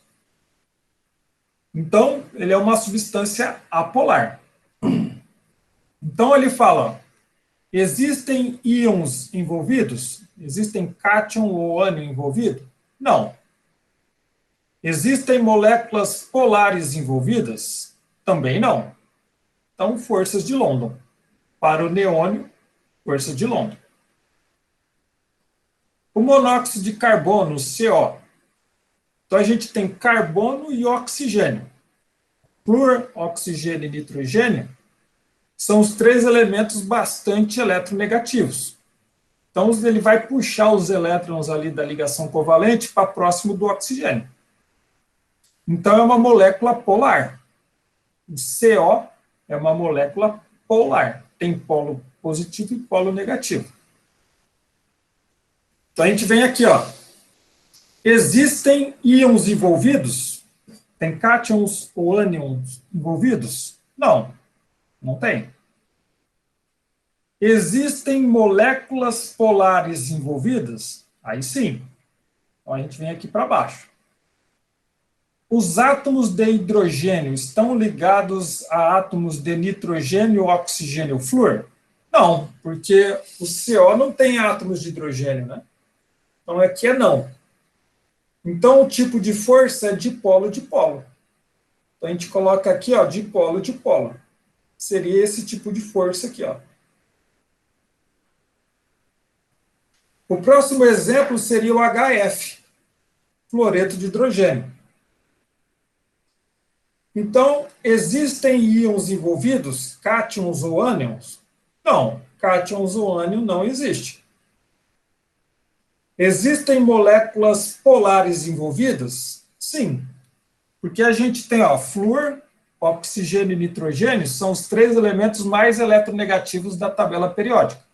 Então, ele é uma substância apolar. Então, ele fala, existem íons envolvidos? Existem cátion ou ânion envolvido? Não. Existem moléculas polares envolvidas? Também não. Então, forças de London. Para o neônio, força de London. O monóxido de carbono, CO. Então, a gente tem carbono e oxigênio. Flúor, oxigênio e nitrogênio são os três elementos bastante eletronegativos. Então, ele vai puxar os elétrons ali da ligação covalente para próximo do oxigênio. Então, é uma molécula polar. O CO é uma molécula polar. Tem polo positivo e polo negativo. Então, a gente vem aqui, ó. Existem íons envolvidos? Tem cátions ou ânions envolvidos? Não, não tem. Existem moléculas polares envolvidas? Aí sim. Então, a gente vem aqui para baixo. Os átomos de hidrogênio estão ligados a átomos de nitrogênio, oxigênio, flúor? Não, porque o CO não tem átomos de hidrogênio, né? Então, aqui é não. Então, o tipo de força é dipolo. Então, a gente coloca aqui, ó, dipolo. Seria esse tipo de força aqui, ó. O próximo exemplo seria o HF, fluoreto de hidrogênio. Então, existem íons envolvidos, cátions ou ânions? Não, cátions ou ânion não existe. Existem moléculas polares envolvidas? Sim, porque a gente tem, ó, flúor, oxigênio e nitrogênio são os três elementos mais eletronegativos da tabela periódica.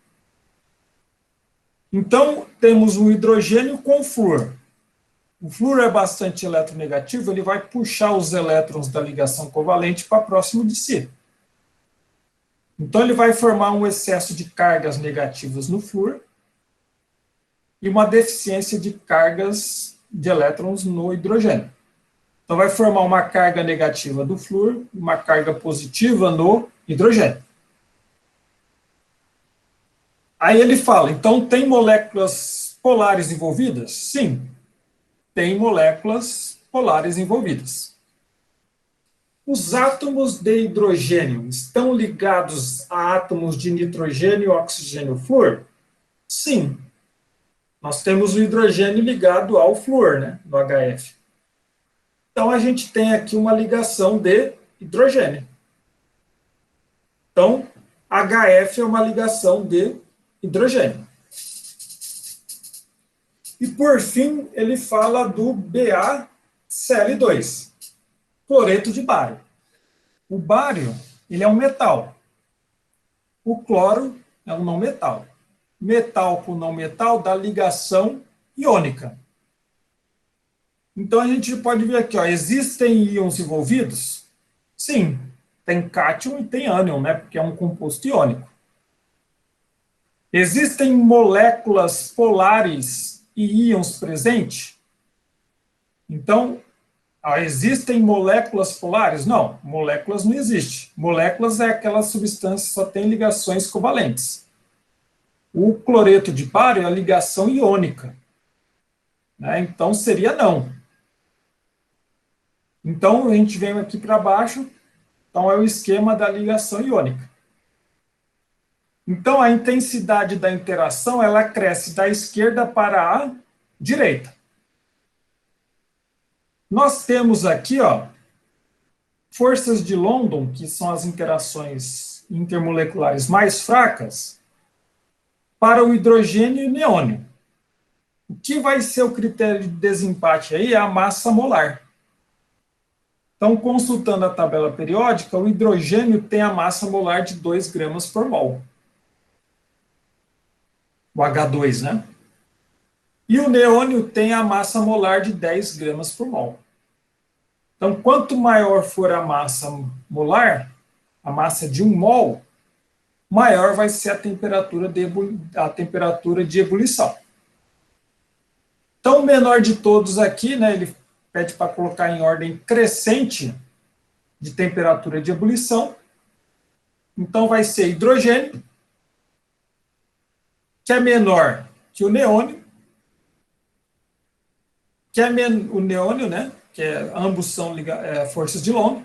Então, temos o hidrogênio com flúor. O flúor é bastante eletronegativo, ele vai puxar os elétrons da ligação covalente para próximo de si. Então, ele vai formar um excesso de cargas negativas no flúor e uma deficiência de cargas de elétrons no hidrogênio. Então, vai formar uma carga negativa do flúor e uma carga positiva no hidrogênio. Aí ele fala, então, tem moléculas polares envolvidas? Sim. Tem moléculas polares envolvidas. Os átomos de hidrogênio estão ligados a átomos de nitrogênio, oxigênio, flúor? Sim. Nós temos o hidrogênio ligado ao flúor, né, no HF. Então, a gente tem aqui uma ligação de hidrogênio. Então, HF é uma ligação de hidrogênio. E, por fim, ele fala do BaCl2, cloreto de bário. O bário, ele é um metal. O cloro é um não metal. Metal com não metal dá ligação iônica. Então, a gente pode ver aqui, ó, existem íons envolvidos? Sim, tem cátion e tem ânion, né, porque é um composto iônico. Existem moléculas polares e íons presentes? Então, existem moléculas polares? Não, moléculas não existem. Moléculas é aquela substância que só tem ligações covalentes. O cloreto de bário é a ligação iônica, né? Então, seria não. Então, a gente vem aqui para baixo, então é o esquema da ligação iônica. Então, a intensidade da interação, ela cresce da esquerda para a direita. Nós temos aqui, ó, forças de London, que são as interações intermoleculares mais fracas, para o hidrogênio e o neônio. O que vai ser o critério de desempate aí é a massa molar. Então, consultando a tabela periódica, o hidrogênio tem a massa molar de 2 gramas por mol. O H2, né? E o neônio tem a massa molar de 10 gramas por mol. Então, quanto maior for a massa molar, a massa de 1 mol, maior vai ser a temperatura de ebulição. Então, o menor de todos aqui, né, ele pede para colocar em ordem crescente de temperatura de ebulição. Então, vai ser hidrogênio, que é menor que o neônio, que é o neônio, né, que ambos são forças de London,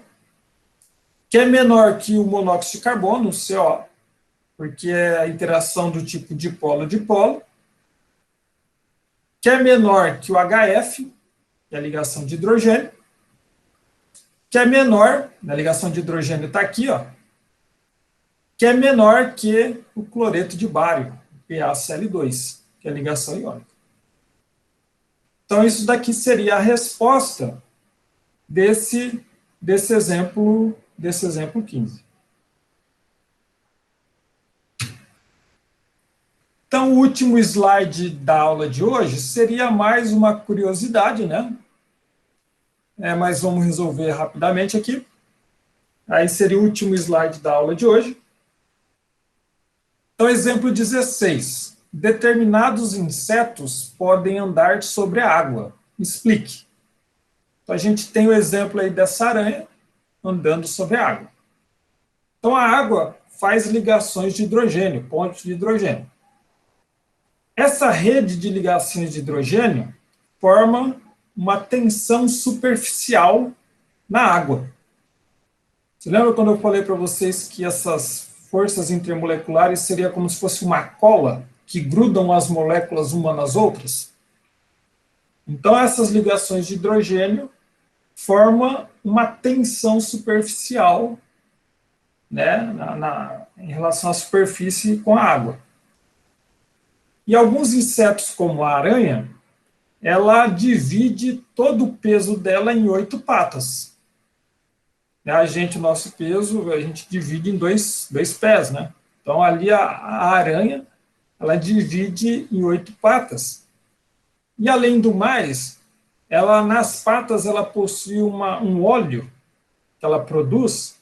que é menor que o monóxido de carbono, o CO, porque é a interação do tipo dipolo-dipolo, que é menor que o HF, que é a ligação de hidrogênio, que é menor, a ligação de hidrogênio está aqui, ó, que é menor que o cloreto de bário, PaCl2, que é a ligação iônica. Então, isso daqui seria a resposta desse exemplo 15. Então, o último slide da aula de hoje seria mais uma curiosidade, né? Mas vamos resolver rapidamente aqui. Aí seria o último slide da aula de hoje. Então, exemplo 16. Determinados insetos podem andar sobre a água. Explique. Então, a gente tem o exemplo aí dessa aranha andando sobre a água. Então, a água faz ligações de hidrogênio, pontos de hidrogênio. Essa rede de ligações de hidrogênio forma uma tensão superficial na água. Você lembra quando eu falei para vocês que essas forças intermoleculares seria como se fosse uma cola que grudam as moléculas umas nas outras? Então, essas ligações de hidrogênio formam uma tensão superficial, né, em relação à superfície com a água. E alguns insetos, como a aranha, ela divide todo o peso dela em 8 patas. O nosso peso, a gente divide em dois pés, né? Então, ali a aranha, ela divide em 8 patas. E, além do mais, ela, nas patas, ela possui um óleo que ela produz,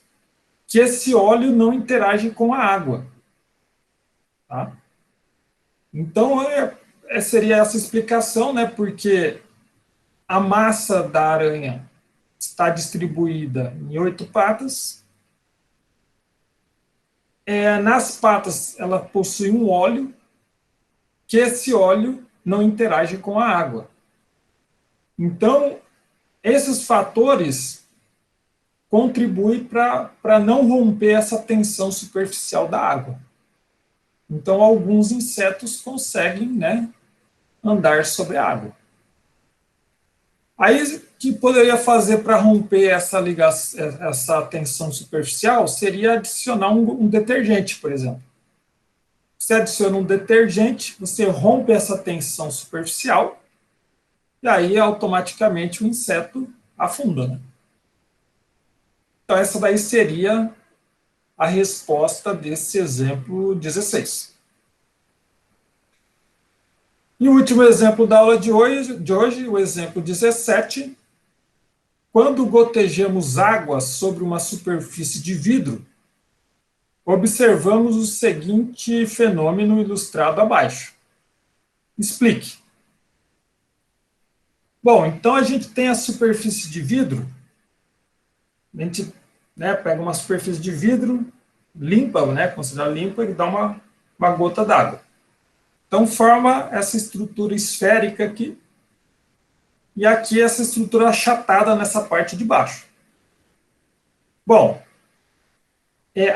que esse óleo não interage com a água. Tá? Então, seria essa explicação, né? Porque a massa da aranha está distribuída em 8 patas. Nas patas, ela possui um óleo, que esse óleo não interage com a água. Então, esses fatores contribuem para não romper essa tensão superficial da água. Então, alguns insetos conseguem, né, andar sobre a água. Aí, o que poderia fazer para romper essa tensão superficial seria adicionar um detergente, por exemplo. Você adiciona um detergente, você rompe essa tensão superficial, e aí automaticamente o inseto afunda, né? Então, essa daí seria a resposta desse exemplo 16. E o último exemplo da aula de hoje, o exemplo 17. Quando gotejamos água sobre uma superfície de vidro, observamos o seguinte fenômeno ilustrado abaixo. Explique. Bom, então a gente tem a superfície de vidro, a gente, né, pega uma superfície de vidro, limpa, né, considera limpa, e dá uma gota d'água. Então forma essa estrutura esférica aqui, e aqui essa estrutura achatada nessa parte de baixo. Bom,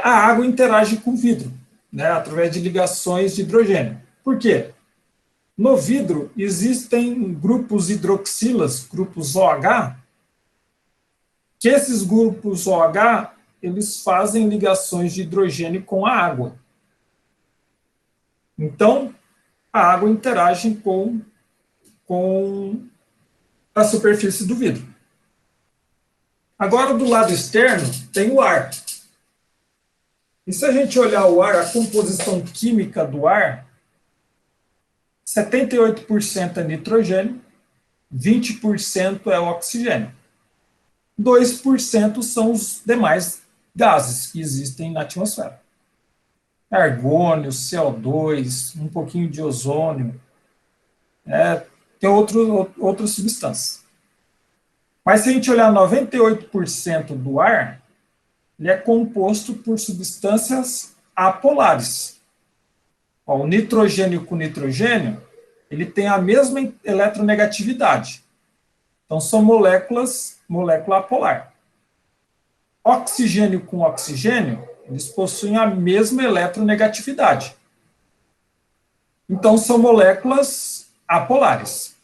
a água interage com o vidro, né, através de ligações de hidrogênio. Por quê? No vidro existem grupos hidroxilas, grupos OH, que esses grupos OH, eles fazem ligações de hidrogênio com a água. Então, a água interage com a superfície do vidro. Agora, do lado externo, tem o ar. E se a gente olhar o ar, a composição química do ar, 78% é nitrogênio, 20% é oxigênio. 2% são os demais gases que existem na atmosfera. Argônio, CO2, um pouquinho de ozônio, tem outras substâncias. Mas se a gente olhar 98% do ar, ele é composto por substâncias apolares. O nitrogênio com nitrogênio, ele tem a mesma eletronegatividade. Então, são molécula apolar. Oxigênio com oxigênio, eles possuem a mesma eletronegatividade. Então, são moléculas apolares.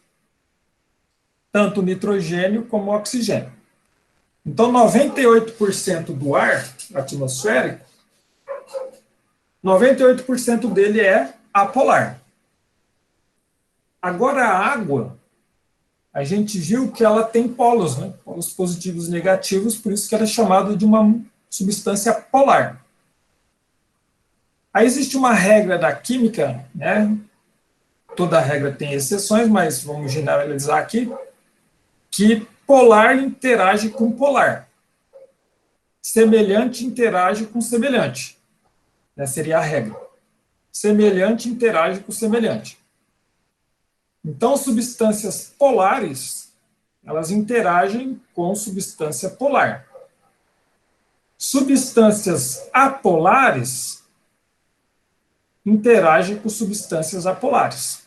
Tanto nitrogênio como oxigênio. Então, 98% do ar atmosférico, 98% dele é apolar. Agora, a água, a gente viu que ela tem polos, né? Polos positivos e negativos, por isso que ela é chamada de uma substância polar. Aí existe uma regra da química, né? Toda regra tem exceções, mas vamos generalizar aqui, que polar interage com polar. Semelhante interage com semelhante. Essa seria a regra. Semelhante interage com semelhante. Então, substâncias polares, elas interagem com substância polar. Substâncias apolares interagem com substâncias apolares.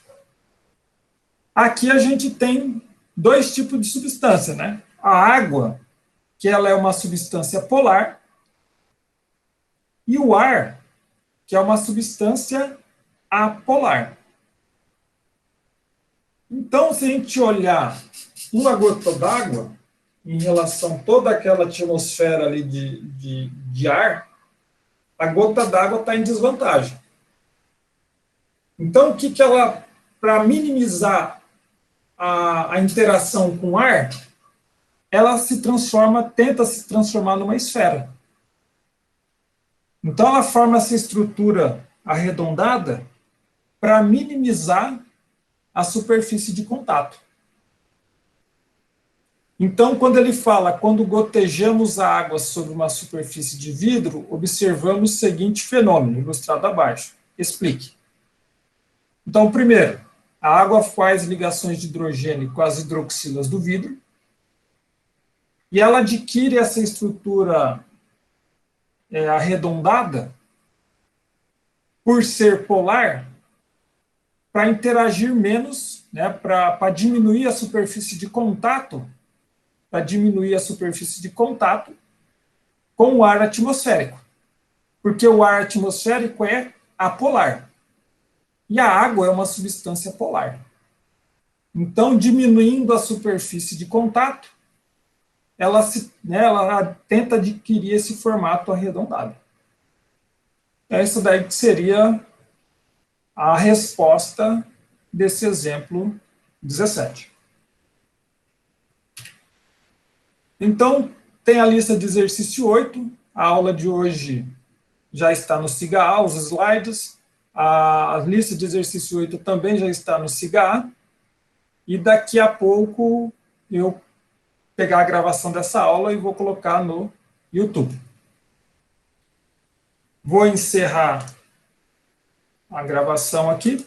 Aqui a gente tem dois tipos de substância, né? A água, que ela é uma substância polar, e o ar, que é uma substância apolar. Então, se a gente olhar uma gota d'água em relação a toda aquela atmosfera ali de ar, a gota d'água está em desvantagem. Então, o que ela, para minimizar a interação com o ar, ela tenta se transformar numa esfera. Então, ela forma essa estrutura arredondada para minimizar a superfície de contato. Então, quando ele fala, quando gotejamos a água sobre uma superfície de vidro, observamos o seguinte fenômeno, ilustrado abaixo. Explique. Então, primeiro, a água faz ligações de hidrogênio com as hidroxilas do vidro, e ela adquire essa estrutura arredondada, por ser polar, para interagir menos, né, para diminuir a superfície de contato, com o ar atmosférico. Porque o ar atmosférico é apolar. E a água é uma substância polar. Então, diminuindo a superfície de contato, ela tenta adquirir esse formato arredondado. Essa daí que seria a resposta desse exemplo 17. Então, tem a lista de exercício 8. A aula de hoje já está no SIGA-A, os slides. A lista de exercício 8 também já está no SIGA-A. E daqui a pouco eu pegar a gravação dessa aula e vou colocar no YouTube. Vou encerrar a gravação aqui.